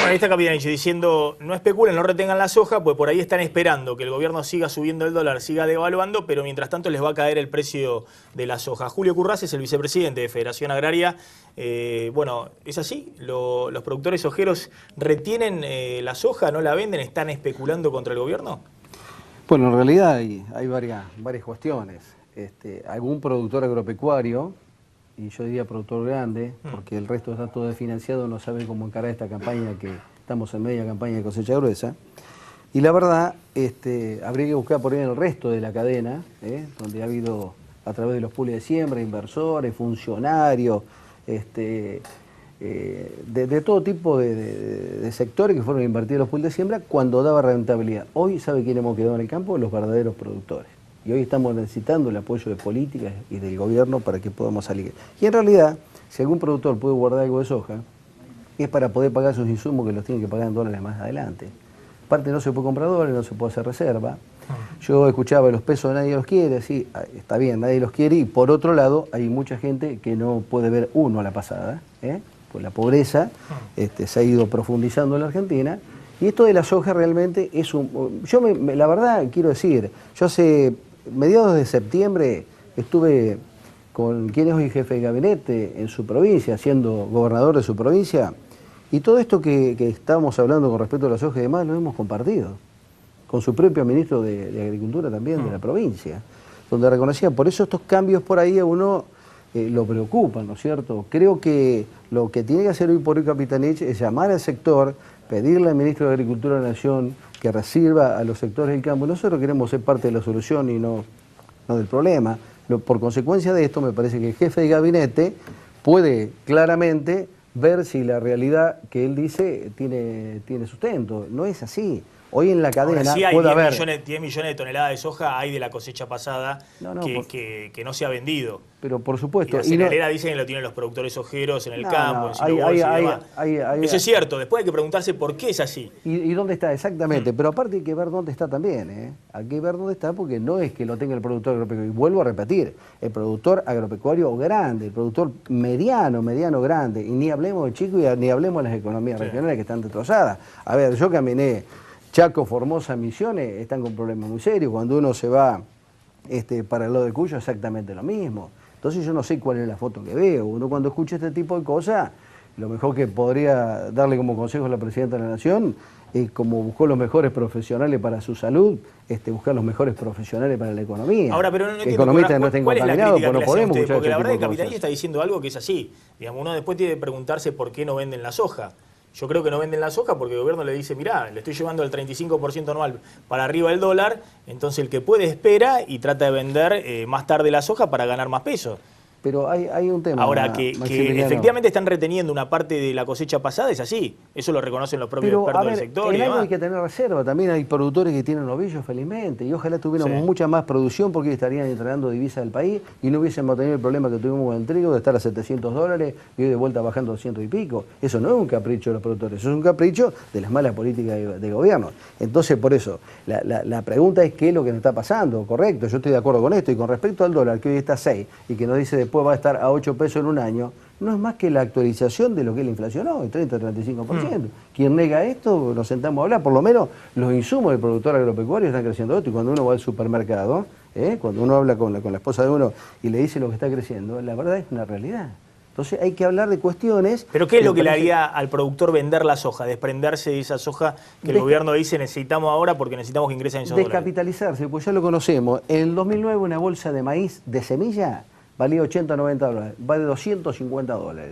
ahí está Capitanich diciendo, no especulen, no retengan la soja, pues por ahí están esperando que el gobierno siga subiendo el dólar, siga devaluando, pero mientras tanto les va a caer el precio de la soja. Julio Currás es el vicepresidente de Federación Agraria. Bueno, ¿es así? ¿Los productores sojeros retienen la soja, no la venden, están especulando contra el gobierno? Bueno, en realidad hay varias cuestiones. Algún productor agropecuario, y yo diría productor grande, porque el resto está todo desfinanciado, no sabe cómo encarar esta campaña, que estamos en media campaña de cosecha gruesa. Y la verdad, habría que buscar por ahí en el resto de la cadena, donde ha habido a través de los pools de siembra, inversores, funcionarios, de todo tipo de sectores que fueron a invertir en los pools de siembra cuando daba rentabilidad. Hoy, ¿sabe quién hemos quedado en el campo? Los verdaderos productores. Y hoy estamos necesitando el apoyo de políticas y del gobierno para que podamos salir. Y en realidad, si algún productor puede guardar algo de soja, es para poder pagar sus insumos que los tienen que pagar en dólares más adelante. Aparte no se puede comprar dólares, no se puede hacer reserva. Yo escuchaba los pesos nadie los quiere, sí, está bien, nadie los quiere, y por otro lado hay mucha gente que no puede ver uno a la pasada, pues la pobreza se ha ido profundizando en la Argentina, y esto de la soja realmente es un... la verdad quiero decir, yo hace mediados de septiembre estuve con quien es hoy jefe de gabinete en su provincia, siendo gobernador de su provincia, y todo esto que estamos hablando con respecto a la soja y demás lo hemos compartido con su propio ministro de Agricultura también de la provincia, donde reconocía, por eso estos cambios por ahí a uno lo preocupan, ¿no es cierto? Creo que lo que tiene que hacer hoy por hoy Capitanich es llamar al sector, pedirle al ministro de Agricultura de la Nación que reciba a los sectores del campo. Nosotros queremos ser parte de la solución y no del problema. Por consecuencia de esto, me parece que el jefe de gabinete puede claramente ver si la realidad que él dice tiene sustento. No es así. Hoy en la cadena sí hay puede 10 millones de toneladas de soja hay de la cosecha pasada que no se ha vendido. Pero por supuesto. Y la cerealera dicen que lo tienen los productores sojeros en el campo, en Silobolsi y demás. Eso es cierto, después hay que preguntarse por qué es así. ¿Y dónde está? Exactamente, pero aparte hay que ver dónde está también. Hay que ver dónde está porque no es que lo tenga el productor agropecuario. Y vuelvo a repetir, el productor agropecuario grande, el productor mediano grande, y ni hablemos de chico y ni hablemos de las economías regionales que están destrozadas. A ver, yo caminé Chaco, Formosa, Misiones, están con problemas muy serios. Cuando uno se va para el lado de Cuyo, exactamente lo mismo. Entonces yo no sé cuál es la foto que veo. Uno cuando escucha este tipo de cosas, lo mejor que podría darle como consejo a la Presidenta de la Nación es como buscó los mejores profesionales para su salud, buscar los mejores profesionales para la economía. Ahora, pero no entiendo, economistas no estén contaminados, pues no podemos escuchar porque la verdad que Capitanich está diciendo algo que es así. Digamos, uno después tiene que preguntarse por qué no venden la soja. Yo creo que no venden la soja porque el gobierno le dice, mirá, le estoy llevando el 35% anual para arriba del dólar, entonces el que puede espera y trata de vender más tarde la soja para ganar más peso. Pero hay un tema. Ahora, que efectivamente están reteniendo una parte de la cosecha pasada, es así. Eso lo reconocen los propios expertos del sector. En algo hay que tener reserva. También hay productores que tienen ovillos, felizmente. Y ojalá tuviéramos mucha más producción porque estarían entregando divisas del país y no hubiésemos tenido el problema que tuvimos con el trigo de estar a $700 y hoy de vuelta bajando 200 y pico. Eso no es un capricho de los productores, eso es un capricho de las malas políticas de gobierno. Entonces, por eso, la pregunta es qué es lo que nos está pasando. Correcto, yo estoy de acuerdo con esto. Y con respecto al dólar, que hoy está a 6 y que nos dice después va a estar a 8 pesos en un año, no es más que la actualización de lo que es la inflación hoy, 30-35%. Quien nega esto, nos sentamos a hablar. Por lo menos los insumos del productor agropecuario están creciendo esto. Y cuando uno va al supermercado, cuando uno habla con la esposa de uno y le dice lo que está creciendo, la verdad es una realidad. Entonces hay que hablar de cuestiones... ¿Pero qué es lo que le haría al productor vender la soja, desprenderse de esa soja que el gobierno dice necesitamos ahora porque necesitamos que ingresen esos dólares? Descapitalizarse, pues ya lo conocemos. En el 2009 una bolsa de maíz de semilla valía $80-90, vale $250.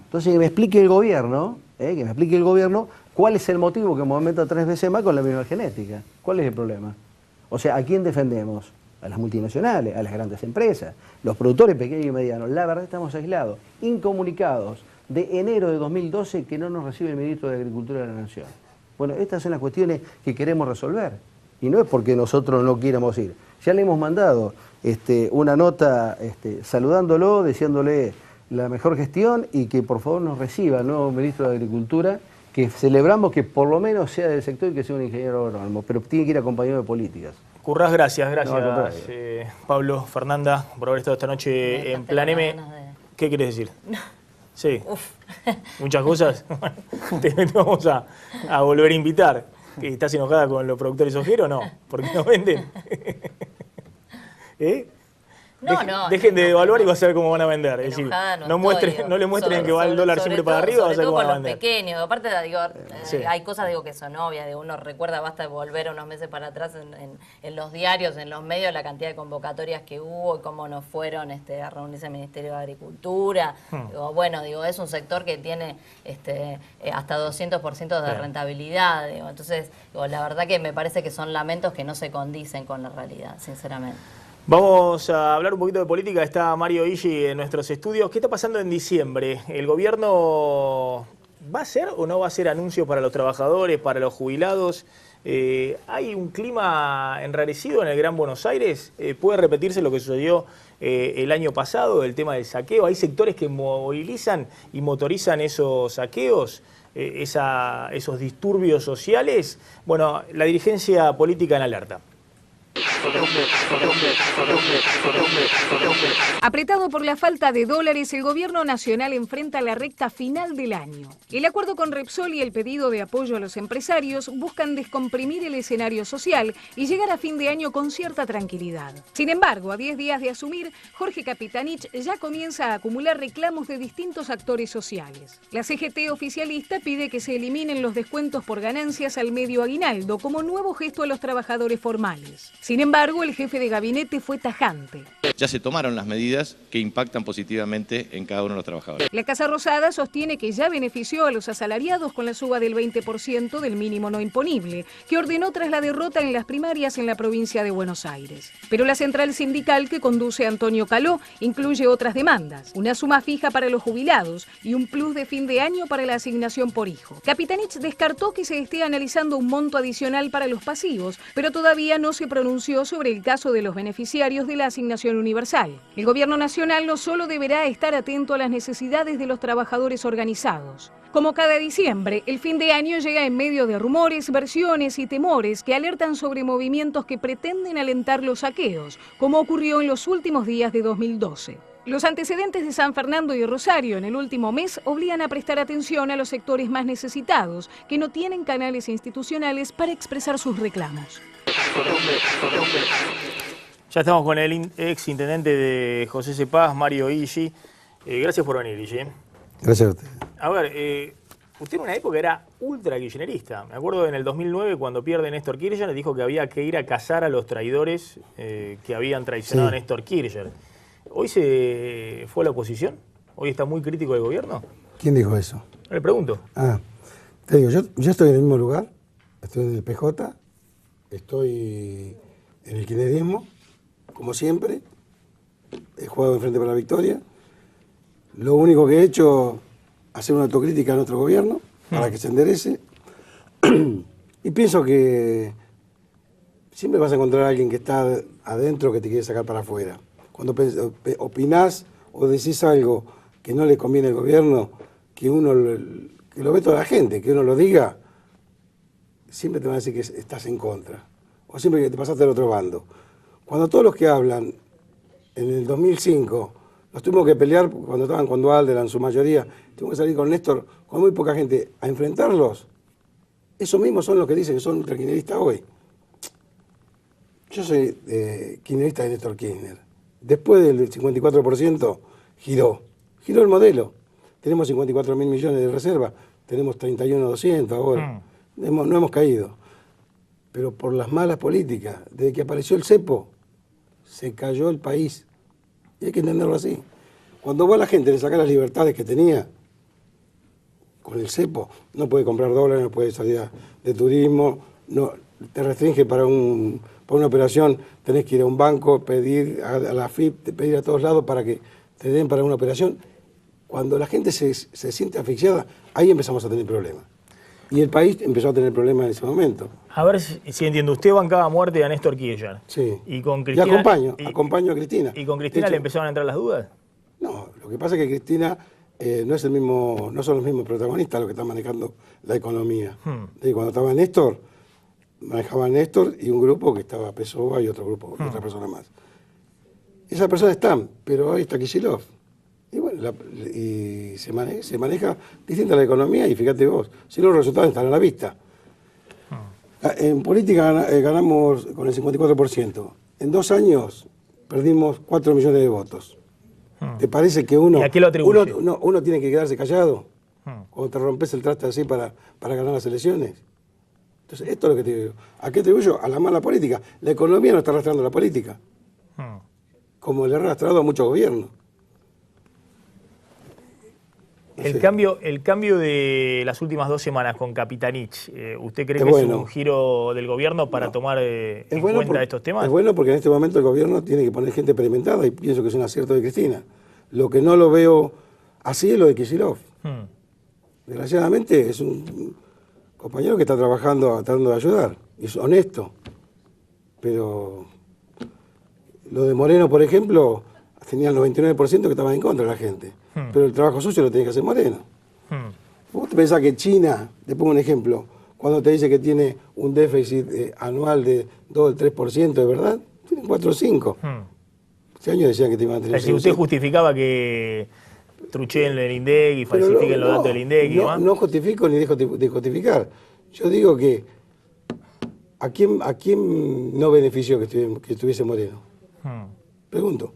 Entonces que me explique el gobierno, cuál es el motivo que me aumenta 3 veces más con la misma genética. ¿Cuál es el problema? O sea, ¿a quién defendemos? A las multinacionales, a las grandes empresas, los productores pequeños y medianos. La verdad estamos aislados, incomunicados, de enero de 2012 que no nos recibe el ministro de Agricultura de la Nación. Bueno, estas son las cuestiones que queremos resolver. Y no es porque nosotros no quieramos ir. Ya le hemos mandado una nota saludándolo, deseándole la mejor gestión y que por favor nos reciba el nuevo ministro de Agricultura, que celebramos que por lo menos sea del sector y que sea un ingeniero agrónomo, pero tiene que ir acompañado de políticas. Currás, gracias Pablo, Fernanda, por haber estado esta noche en Plan M. ¿Qué quieres decir? Sí. Muchas cosas. Te vamos a volver a invitar. ¿Estás enojada con los productores sojeros o no? ¿Por qué no venden? Dejen de devaluar y vas a ver cómo van a vender. Es decir, no le muestren que va el dólar siempre para arriba, vas a ver cómo van a vender. Los pequeños, aparte hay cosas que son obvias, uno recuerda, basta de volver unos meses para atrás en los diarios, en los medios, la cantidad de convocatorias que hubo y cómo nos fueron a reunirse el Ministerio de Agricultura. Es un sector que tiene hasta 200% de rentabilidad. Entonces, la verdad que me parece que son lamentos que no se condicen con la realidad, sinceramente. Vamos a hablar un poquito de política. Está Mario Illi en nuestros estudios. ¿Qué está pasando en diciembre? ¿El gobierno va a hacer o no va a hacer anuncios para los trabajadores, para los jubilados? ¿Hay un clima enrarecido en el Gran Buenos Aires? ¿Puede repetirse lo que sucedió el año pasado, el tema del saqueo? ¿Hay sectores que movilizan y motorizan esos saqueos, esos disturbios sociales? Bueno, la dirigencia política en alerta. Apretado por la falta de dólares, el gobierno nacional enfrenta la recta final del año. El acuerdo con Repsol y el pedido de apoyo a los empresarios buscan descomprimir el escenario social y llegar a fin de año con cierta tranquilidad. Sin embargo, a 10 días de asumir, Jorge Capitanich ya comienza a acumular reclamos de distintos actores sociales. La CGT oficialista pide que se eliminen los descuentos por ganancias al medio aguinaldo como nuevo gesto a los trabajadores formales. Sin embargo, el jefe de gabinete fue tajante. Ya se tomaron las medidas que impactan positivamente en cada uno de los trabajadores. La Casa Rosada sostiene que ya benefició a los asalariados con la suba del 20% del mínimo no imponible, que ordenó tras la derrota en las primarias en la provincia de Buenos Aires. Pero la central sindical que conduce Antonio Caló incluye otras demandas, una suma fija para los jubilados y un plus de fin de año para la asignación por hijo. Capitanich descartó que se esté analizando un monto adicional para los pasivos, pero todavía no se pronunció sobre el caso de los beneficiarios de la asignación universal. El gobierno nacional no solo deberá estar atento a las necesidades de los trabajadores organizados. Como cada diciembre, el fin de año llega en medio de rumores, versiones y temores que alertan sobre movimientos que pretenden alentar los saqueos, como ocurrió en los últimos días de 2012. Los antecedentes de San Fernando y Rosario en el último mes obligan a prestar atención a los sectores más necesitados, que no tienen canales institucionales para expresar sus reclamos. Ya estamos con el ex intendente de José C. Paz, Mario Illi. Gracias por venir, Illi. Gracias a usted. A ver, usted en una época era ultra kirchnerista. Me acuerdo en el 2009 cuando pierde Néstor Kirchner, dijo que había que ir a cazar a los traidores que habían traicionado a Néstor Kirchner. ¿Hoy se fue a la oposición? ¿Hoy está muy crítico del gobierno? ¿Quién dijo eso? Le pregunto. Te digo, yo estoy en el mismo lugar, estoy en el PJ, estoy en el kirchnerismo, como siempre, he jugado en Frente para la Victoria. Lo único que he hecho es hacer una autocrítica a nuestro gobierno para que se enderece. Y pienso que siempre vas a encontrar a alguien que está adentro que te quiere sacar para afuera. Cuando opinás o decís algo que no le conviene al gobierno, que lo ve toda la gente, que uno lo diga, siempre te van a decir que estás en contra. O siempre que te pasaste al otro bando. Cuando todos los que hablan en el 2005, los tuvimos que pelear cuando estaban con Duhalde, en su mayoría, tuvimos que salir con Néstor, con muy poca gente, a enfrentarlos. Esos mismos son los que dicen que son ultrakineristas hoy. Yo soy kirchnerista de Néstor Kirchner. Después del 54% giró el modelo. Tenemos 54.000 millones de reserva, tenemos 31.200 ahora. No hemos caído. Pero por las malas políticas, desde que apareció el cepo, se cayó el país. Y hay que entenderlo así. Cuando vos a la gente le sacás las libertades que tenía con el cepo, no puede comprar dólares, no puede salir de turismo, no, te restringe para una operación, tenés que ir a un banco, pedir a la AFIP, pedir a todos lados para que te den para una operación. Cuando la gente se siente asfixiada, ahí empezamos a tener problemas. Y el país empezó a tener problemas en ese momento. A ver si entiendo. Usted bancaba a muerte a Néstor Kirchner. Sí. Y con Cristina, acompaño a Cristina. ¿Y con Cristina le empezaron a entrar las dudas? No, lo que pasa es que Cristina no son los mismos protagonistas los que están manejando la economía. Cuando estaba Néstor, manejaba Néstor y un grupo que estaba Pessoa y otro grupo, otra persona más. Esas personas están, pero ahí está Kicillof. Y bueno, se maneja distinta la economía y fíjate vos, si los resultados están a la vista. En política ganamos con el 54%. En 2 años perdimos 4 millones de votos. ¿Te parece que uno tiene que quedarse callado cuando te rompes el traste así para ganar las elecciones? Entonces, esto es lo que te digo. ¿A qué atribuyo? A la mala política. La economía no está arrastrando la política, como le ha arrastrado a muchos gobiernos. El cambio de las últimas 2 semanas con Capitanich, ¿usted cree que es un giro del gobierno para tomar en cuenta estos temas? Es bueno porque en este momento el gobierno tiene que poner gente experimentada y pienso que es un acierto de Cristina. Lo que no lo veo así es lo de Kicillof. Desgraciadamente es un compañero que está trabajando, tratando de ayudar, y es honesto. Pero lo de Moreno, por ejemplo, tenía el 99% que estaba en contra de la gente. Pero el trabajo sucio lo tiene que hacer Moreno. ¿Vos te pensás que China, te pongo un ejemplo, cuando te dice que tiene un déficit anual de 2 o 3%, ¿de verdad? Tienen 4 o 5. Este año decían que te iban a tener. Si usted justificaba que trucheen el INDEC y falsifiquen los datos del INDEC y demás. No justifico ni dejo de justificar. Yo digo que ¿a quién no benefició que estuviese Moreno? Pregunto.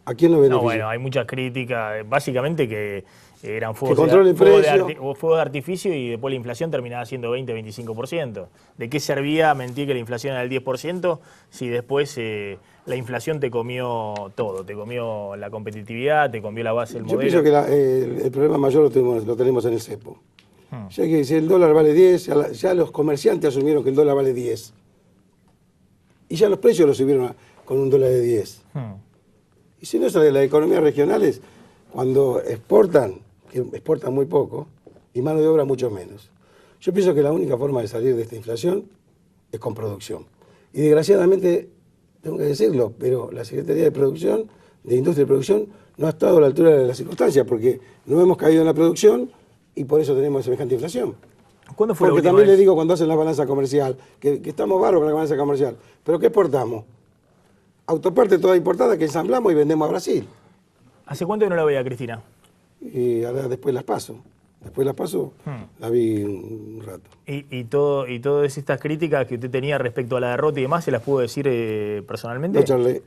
¿A quién no benefició? No, bueno, hay muchas críticas, básicamente que eran fuegos de artificio y después la inflación terminaba siendo 20-25%. ¿De qué servía mentir que la inflación era el 10% si después la inflación te comió todo? Te comió la competitividad, te comió la base del modelo. Yo pienso que el problema mayor lo tenemos en el cepo. Ya que si el dólar vale 10, ya los comerciantes asumieron que el dólar vale 10. Y ya los precios los subieron con un dólar de 10. Y si no es de las economías regionales, cuando exportan, que exportan muy poco, y mano de obra mucho menos. Yo pienso que la única forma de salir de esta inflación es con producción. Y desgraciadamente, tengo que decirlo, pero la Secretaría de Industria y Producción no ha estado a la altura de las circunstancias, porque no hemos caído en la producción y por eso tenemos semejante inflación. ¿Cuándo fue porque también le digo cuando hacen la balanza comercial, que estamos bárbaros con la balanza comercial, pero ¿qué exportamos? Autoparte toda importada que ensamblamos y vendemos a Brasil. ¿Hace cuánto que no la veía, Cristina? Y ahora después las paso. La vi un rato. ¿Y todas estas críticas que usted tenía respecto a la derrota y demás, se las pudo decir personalmente? Lo charlé.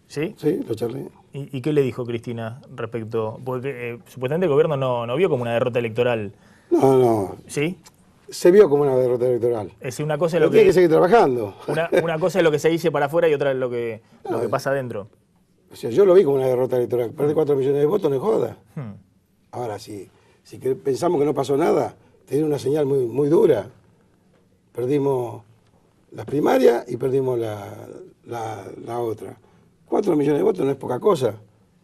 ¿Sí? Sí, lo charlé. ¿Y qué le dijo Cristina respecto? Porque supuestamente el gobierno no vio como una derrota electoral. No. ¿Sí? Se vio como una derrota electoral. Es decir, una cosa es lo que... Tiene que seguir trabajando. Una cosa es lo que se dice para afuera y otra es lo que pasa adentro. O sea, yo lo vi como una derrota electoral. Perder 4 millones de votos no es joda. Ahora, si pensamos que no pasó nada, te dio una señal muy dura. Perdimos las primarias y perdimos la otra. 4 millones de votos no es poca cosa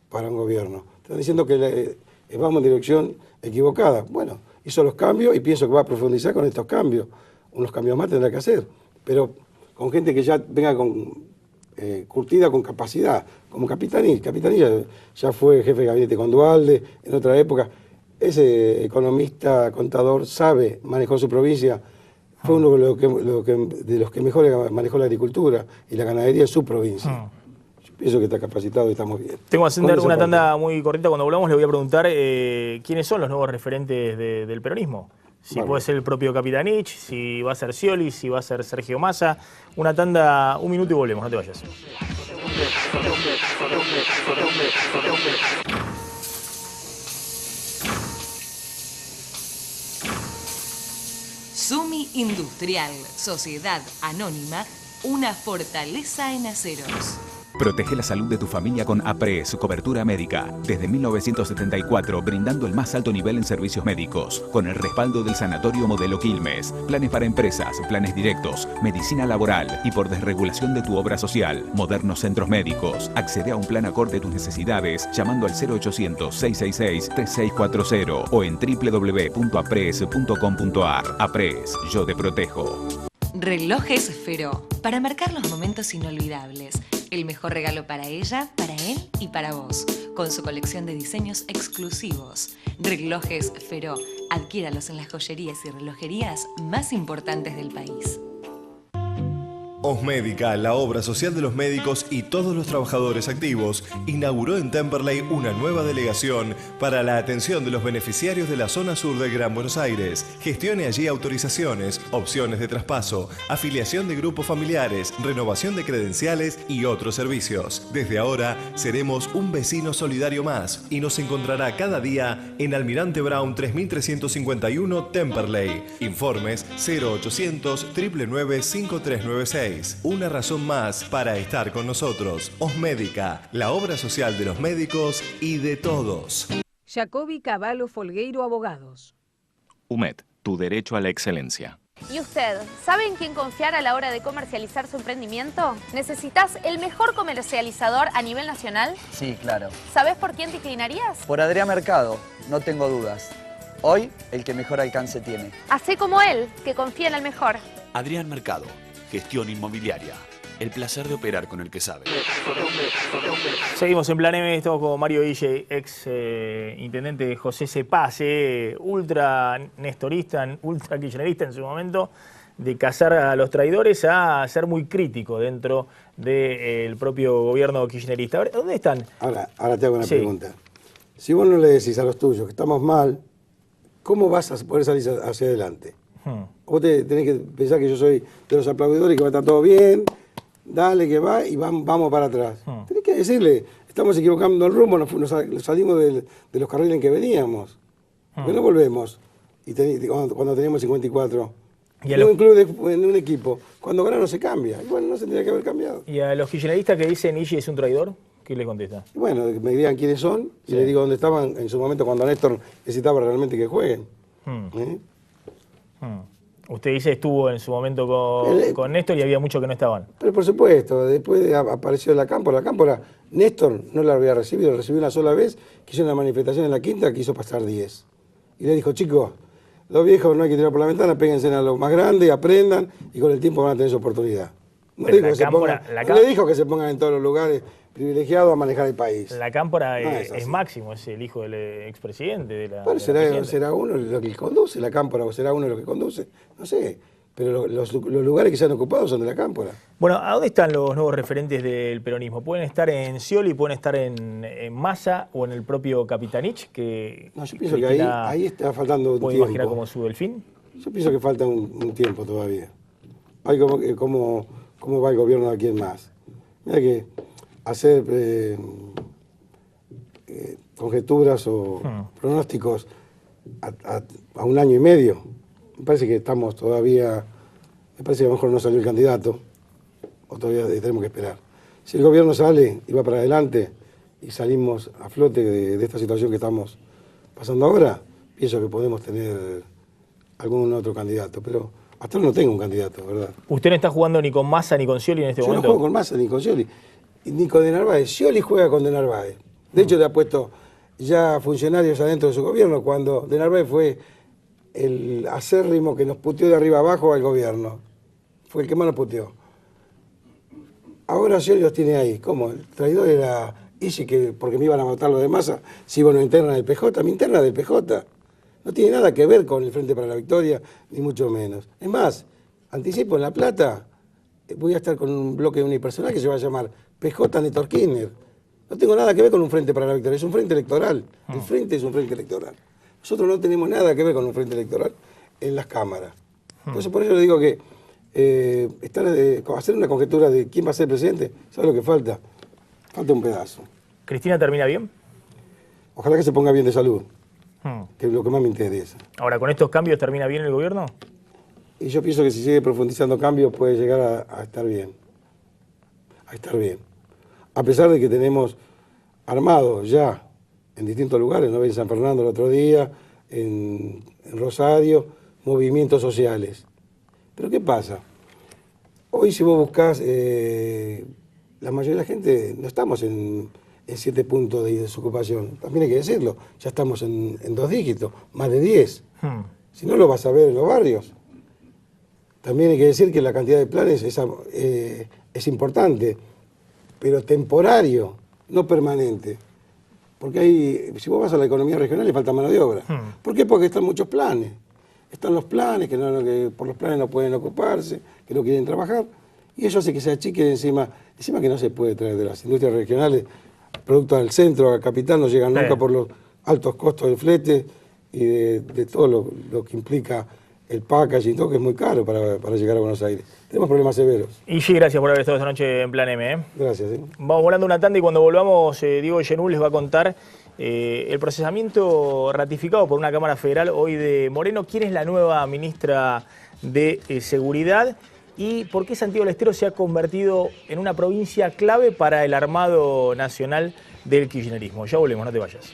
para un gobierno. Están diciendo que vamos en dirección equivocada. Bueno, hizo los cambios y pienso que va a profundizar con estos cambios. Unos cambios más tendrá que hacer, pero con gente que ya venga curtida con capacidad, como Capitanich. Capitanich ya fue jefe de gabinete con Duhalde, en otra época. Ese economista, contador, manejó su provincia, fue uno de los que mejor manejó la agricultura y la ganadería en su provincia. Yo pienso que está capacitado y estamos bien. Tengo que hacer una tanda muy cortita. Cuando volvamos le voy a preguntar quiénes son los nuevos referentes del peronismo. Si puede ser el propio Capitanich, si va a ser Scioli, si va a ser Sergio Massa. Una tanda, 1 minuto y volvemos, no te vayas. Sumi Industrial, Sociedad Anónima, una fortaleza en aceros. Protege la salud de tu familia con APRES, cobertura médica. Desde 1974, brindando el más alto nivel en servicios médicos, con el respaldo del Sanatorio Modelo Quilmes. Planes para empresas, planes directos, medicina laboral y por desregulación de tu obra social. Modernos centros médicos. Accede a un plan acorde a tus necesidades llamando al 0800-666-3640 o en www.apres.com.ar. APRES, yo te protejo. Relojes Feró, para marcar los momentos inolvidables. El mejor regalo para ella, para él y para vos, con su colección de diseños exclusivos. Relojes Feró, adquiéralos en las joyerías y relojerías más importantes del país. Osmédica, la obra social de los médicos y todos los trabajadores activos, inauguró en Temperley una nueva delegación para la atención de los beneficiarios de la zona sur del Gran Buenos Aires. Gestione allí autorizaciones, opciones de traspaso, afiliación de grupos familiares, renovación de credenciales y otros servicios. Desde ahora seremos un vecino solidario más y nos encontrará cada día en Almirante Brown 3351 Temperley. Informes 0800 999 5396. Una razón más para estar con nosotros. Osmédica, la obra social de los médicos y de todos. Jacobi Cavallo Folgueiro Abogados. UMED, tu derecho a la excelencia. ¿Y usted, sabe en quién confiar a la hora de comercializar su emprendimiento? ¿Necesitas el mejor comercializador a nivel nacional? Sí, claro. ¿Sabes por quién te inclinarías? Por Adrián Mercado, no tengo dudas. Hoy, el que mejor alcance tiene. Hacé como él, que confía en el mejor. Adrián Mercado, gestión inmobiliaria. El placer de operar con el que sabe. Seguimos en Plan M, estamos con Mario Guille, ex intendente de José Cepaz, ultra nestorista, ultra kirchnerista en su momento, de cazar a los traidores a ser muy crítico dentro del propio gobierno kirchnerista. Ahora, ¿dónde están? Ahora te hago una pregunta. Si vos no le decís a los tuyos que estamos mal, ¿cómo vas a poder salir hacia adelante? Vos tenés que pensar que yo soy de los aplaudidores y que va a estar todo bien, dale que va y vamos para atrás. Tenés que decirle, estamos equivocando el rumbo, nos salimos de los carriles en que veníamos. Porque no volvemos. Y cuando teníamos 54. Y en un club, en un equipo, cuando gana no se cambia. Y bueno, no se tendría que haber cambiado. ¿Y a los kirchneristas que dicen Ille es un traidor? ¿Qué le contesta? Y bueno, me digan quiénes son y les digo dónde estaban en su momento cuando Néstor necesitaba realmente que jueguen. Usted dice estuvo en su momento con Néstor y había muchos que no estaban. Pero por supuesto, después apareció la Cámpora. La Cámpora, Néstor no la había recibido, la recibió una sola vez, que hizo una manifestación en la Quinta, quiso pasar 10. Y le dijo, chicos, los viejos no hay que tirar por la ventana, péguense a los más grandes, aprendan y con el tiempo van a tener su oportunidad. No le dijo que se pongan en todos los lugares privilegiados a manejar el país. La Cámpora es Máximo, es el hijo del expresidente de la... Pero será uno lo que conduce la Cámpora o será uno lo que conduce, no sé. Pero los lugares que se han ocupado son de la Cámpora. Bueno, ¿a dónde están los nuevos referentes del peronismo? ¿Pueden estar en Scioli, pueden estar en Massa o en el propio Capitanich? No, yo pienso que ahí está faltando un tiempo. ¿Puede imaginar como su delfín? Yo pienso que falta un tiempo todavía. Hay cómo va el gobierno de aquí en más. Mira que hacer conjeturas o pronósticos a un año y medio, me parece que estamos todavía, me parece que a lo mejor no salió el candidato, o todavía tenemos que esperar. Si el gobierno sale y va para adelante y salimos a flote de esta situación que estamos pasando ahora, pienso que podemos tener algún otro candidato, pero hasta ahora no tengo un candidato, ¿verdad? ¿Usted no está jugando ni con Massa ni con Scioli en este momento? Yo no juego con Massa ni con Scioli. Ni con De Narváez. Scioli juega con De Narváez. De hecho, le ha puesto ya funcionarios adentro de su gobierno cuando De Narváez fue el acérrimo que nos puteó de arriba abajo al gobierno. Fue el que más nos puteó. Ahora Scioli los tiene ahí. ¿Cómo? El traidor era Ille, que porque me iban a matar lo de Massa, si iba a una interna del PJ, mi interna del PJ. No tiene nada que ver con el Frente para la Victoria, ni mucho menos. Es más, anticipo en La Plata, voy a estar con un bloque unipersonal que se va a llamar PJ Néstor Kirchner. No tengo nada que ver con un Frente para la Victoria, es un frente electoral. El frente es un frente electoral. Nosotros no tenemos nada que ver con un frente electoral en las cámaras. Entonces por eso le digo que hacer una conjetura de quién va a ser presidente, ¿sabe lo que falta? Falta un pedazo. ¿Cristina termina bien? Ojalá que se ponga bien de salud, que es lo que más me interesa. Ahora, ¿con estos cambios termina bien el gobierno? Y yo pienso que si sigue profundizando cambios puede llegar a estar bien. A estar bien. A pesar de que tenemos armados ya en distintos lugares, ¿no? En San Fernando el otro día, en Rosario, movimientos sociales. Pero ¿qué pasa? Hoy si vos buscás, la mayoría de la gente no estamos en 7 puntos de desocupación. También hay que decirlo, ya estamos en 2 dígitos, más de 10. Si no lo vas a ver en los barrios. También hay que decir que la cantidad de planes es importante, pero temporario, no permanente. Porque si vos vas a la economía regional le falta mano de obra. ¿Por qué? Porque están muchos planes. Están los planes, que por los planes no pueden ocuparse, que no quieren trabajar. Y eso hace que se achique encima que no se puede traer de las industrias regionales. Productos al centro, a la capital, no llegan nunca por los altos costos del flete y de todo lo que implica el packaging y todo, que es muy caro para llegar a Buenos Aires. Tenemos problemas severos. Y sí, gracias por haber estado esta noche en Plan M. Gracias. Vamos volando una tanda y cuando volvamos, Diego Genú les va a contar el procesamiento ratificado por una Cámara Federal hoy de Moreno. ¿Quién es la nueva ministra de Seguridad? Y por qué Santiago del Estero se ha convertido en una provincia clave para el armado nacional del kirchnerismo. Ya volvemos, no te vayas.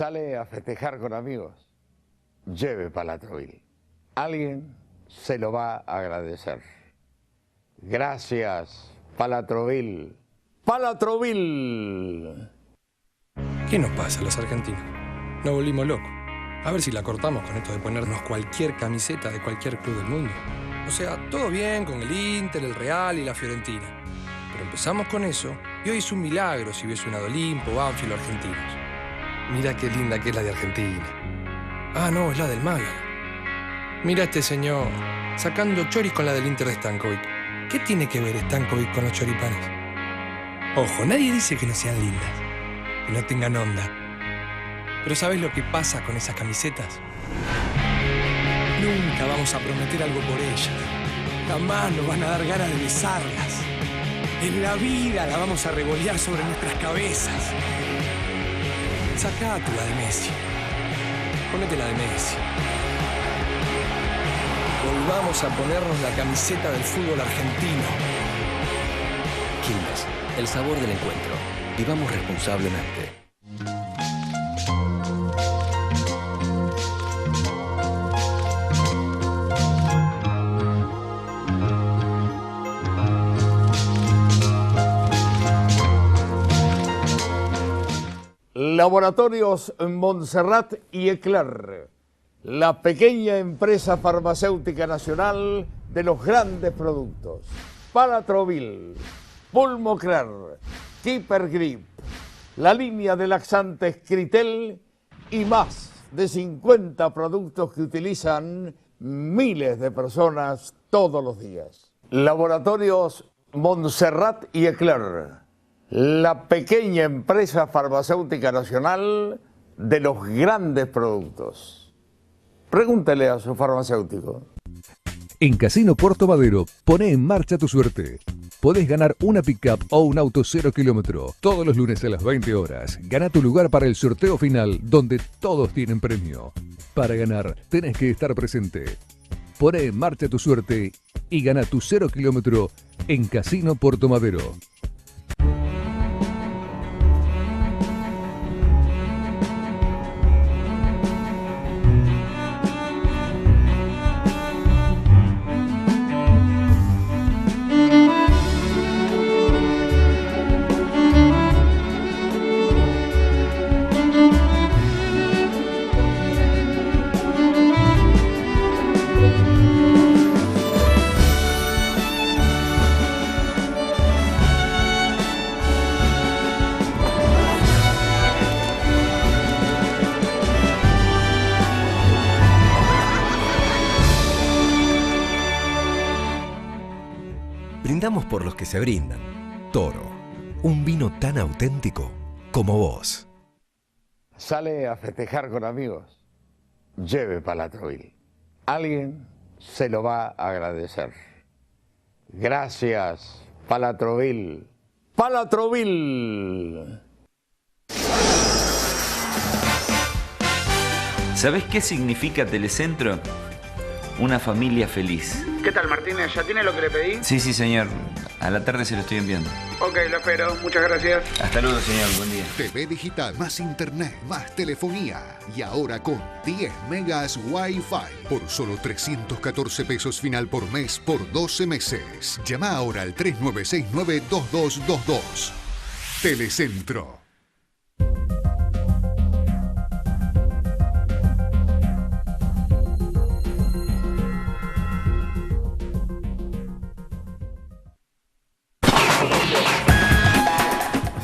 Sale a festejar con amigos, lleve Palatrovil. Alguien se lo va a agradecer. Gracias, Palatrovil. ¡Palatrovil! ¿Qué nos pasa a los argentinos? Nos volvimos locos. A ver si la cortamos con esto de ponernos cualquier camiseta de cualquier club del mundo. O sea, todo bien con el Inter, el Real y la Fiorentina. Pero empezamos con eso y hoy es un milagro si ves una de Olimpo, Banfield o Argentinos. Mira qué linda que es la de Argentina. Ah, no, es la del Málaga. Mira a este señor sacando choris con la del Inter de Stankovic. ¿Qué tiene que ver Stankovic con los choripanes? Ojo, nadie dice que no sean lindas, que no tengan onda. Pero ¿sabes lo que pasa con esas camisetas? Nunca vamos a prometer algo por ellas. Jamás nos van a dar ganas de besarlas. En la vida la vamos a revolear sobre nuestras cabezas. Sacá tú la de Messi. Ponete la de Messi. Volvamos a ponernos la camiseta del fútbol argentino. Quilmes, el sabor del encuentro. Vivamos responsablemente. Laboratorios Montserrat y Eclair, la pequeña empresa farmacéutica nacional de los grandes productos. Palatrovil, Pulmoclar, Keeper Grip, la línea de laxantes Critel y más de 50 productos que utilizan miles de personas todos los días. Laboratorios Montserrat y Eclair, la pequeña empresa farmacéutica nacional de los grandes productos. Pregúntele a su farmacéutico. En Casino Puerto Madero, poné en marcha tu suerte. Podés ganar una pick-up o un auto 0 kilómetro. Todos los lunes a las 20 horas. Gana tu lugar para el sorteo final, donde todos tienen premio. Para ganar, tenés que estar presente. Poné en marcha tu suerte y gana tu 0 kilómetro en Casino Puerto Madero. Brindamos por los que se brindan. Toro, un vino tan auténtico como vos. Sale a festejar con amigos, lleve Palatrovil. Alguien se lo va a agradecer. Gracias, Palatrovil. ¡Palatrovil! ¿Sabés qué significa Telecentro? Una familia feliz. ¿Qué tal, Martínez? ¿Ya tiene lo que le pedí? Sí, señor. A la tarde se lo estoy enviando. Ok, lo espero. Muchas gracias. Hasta luego, señor. Buen día. TV digital, más internet, más telefonía. Y ahora con 10 megas Wi-Fi. Por solo 314 pesos final por mes por 12 meses. Llama ahora al 3969-2222. Telecentro.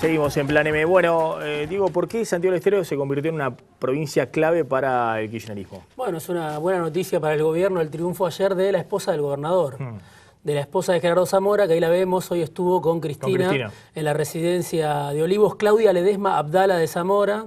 Seguimos en Plan M. Bueno, Diego, ¿por qué Santiago del Estero se convirtió en una provincia clave para el kirchnerismo? Bueno, es una buena noticia para el gobierno el triunfo ayer de la esposa del gobernador, de la esposa de Gerardo Zamora, que ahí la vemos, hoy estuvo con Cristina en la residencia de Olivos. Claudia Ledesma Abdala de Zamora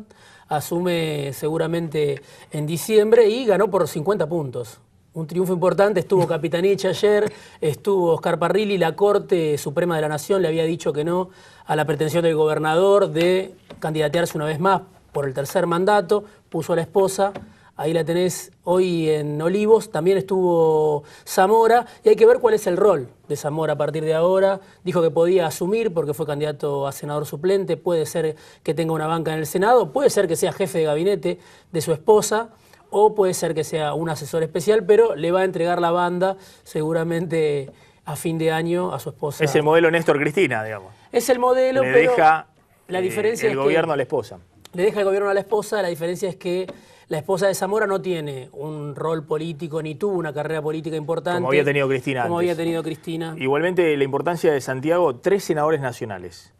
asume seguramente en diciembre y ganó por 50 puntos. Un triunfo importante, estuvo Capitanich ayer, estuvo Oscar Parrilli, la Corte Suprema de la Nación le había dicho que no a la pretensión del gobernador de candidatearse una vez más por el tercer mandato, puso a la esposa Ahí la tenés hoy en Olivos, también estuvo Zamora y hay que ver cuál es el rol de Zamora a partir de ahora. Dijo que podía asumir porque fue candidato a senador suplente, puede ser que tenga una banca en el Senado, puede ser que sea jefe de gabinete de su esposa o puede ser que sea un asesor especial, pero le va a entregar la banda seguramente a fin de año a su esposa. Es el modelo Néstor Cristina, digamos. Es el modelo, le pero deja la diferencia el gobierno a la esposa. Le deja el gobierno a la esposa, la diferencia es que la esposa de Zamora no tiene un rol político ni tuvo una carrera política importante. Como había tenido Cristina Como antes. había tenido Cristina. Igualmente, la importancia de Santiago, 3 senadores nacionales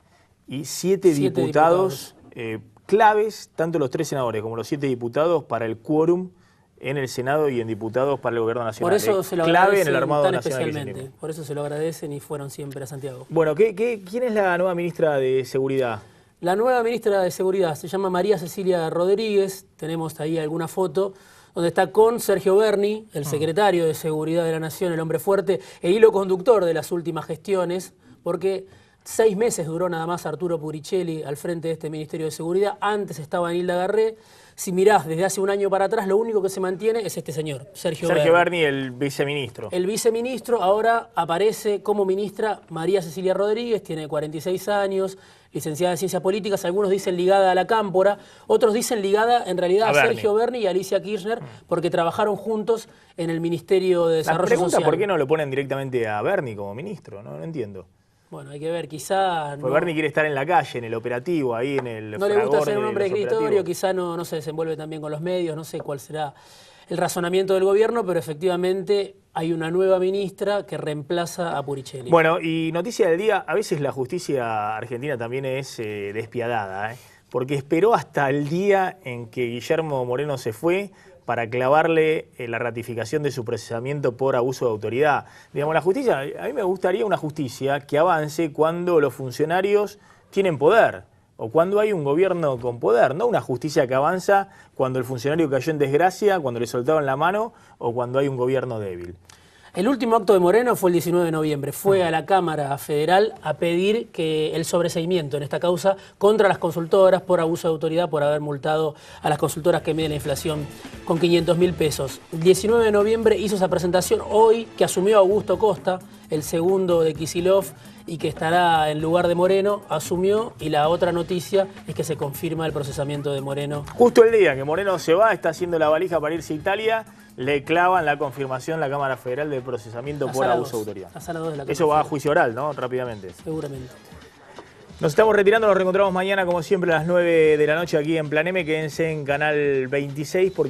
y 7 diputados claves, tanto los 3 senadores como los 7 diputados para el quórum en el Senado y en diputados para el gobierno nacional. Por eso se lo clave en el agradecen armado tan nacional. especialmente. Por eso se lo agradecen y fueron siempre a Santiago. Bueno, ¿quién es la nueva ministra de Seguridad? La nueva ministra de Seguridad se llama María Cecilia Rodríguez. Tenemos ahí alguna foto donde está con Sergio Berni, el secretario de Seguridad de la Nación, el hombre fuerte, el hilo conductor de las últimas gestiones, porque 6 meses duró nada más Arturo Puricelli al frente de este Ministerio de Seguridad. Antes estaba Nilda Garré. Si mirás desde hace un año para atrás, lo único que se mantiene es este señor, Sergio Berni, el viceministro. El viceministro, ahora aparece como ministra María Cecilia Rodríguez, tiene 46 años, licenciada en Ciencias Políticas, algunos dicen ligada a la Cámpora, otros dicen ligada en realidad a Sergio Berni y a Alicia Kirchner, porque trabajaron juntos en el Ministerio de Desarrollo Social. La pregunta, ¿por qué no lo ponen directamente a Berni como ministro? No entiendo. Bueno, hay que ver, quizá... Pues Berni quiere estar en la calle, en el operativo, ahí en el no le gusta ser un hombre de escritorio, quizá no se desenvuelve también con los medios, no sé cuál será el razonamiento del gobierno, pero efectivamente hay una nueva ministra que reemplaza a Puricelli. Bueno, y noticia del día, a veces la justicia argentina también es despiadada, porque esperó hasta el día en que Guillermo Moreno se fue para clavarle la ratificación de su procesamiento por abuso de autoridad. Digamos, la justicia, a mí me gustaría una justicia que avance cuando los funcionarios tienen poder o cuando hay un gobierno con poder, no una justicia que avanza cuando el funcionario cayó en desgracia, cuando le soltaron la mano o cuando hay un gobierno débil. El último acto de Moreno fue el 19 de noviembre. Fue a la Cámara Federal a pedir que el sobreseimiento en esta causa contra las consultoras por abuso de autoridad, por haber multado a las consultoras que miden la inflación con 500.000 pesos. El 19 de noviembre hizo esa presentación, hoy que asumió Augusto Costa, el segundo de Kicillof, y que estará en lugar de Moreno, asumió, y la otra noticia es que se confirma el procesamiento de Moreno. Justo el día que Moreno se va, está haciendo la valija para irse a Italia, le clavan la confirmación la Cámara Federal del procesamiento por abuso de autoridad. Eso va a juicio oral, ¿no? Rápidamente. Seguramente. Nos estamos retirando, nos reencontramos mañana como siempre a las 9 de la noche aquí en Plan M. Quédense en Canal 26 porque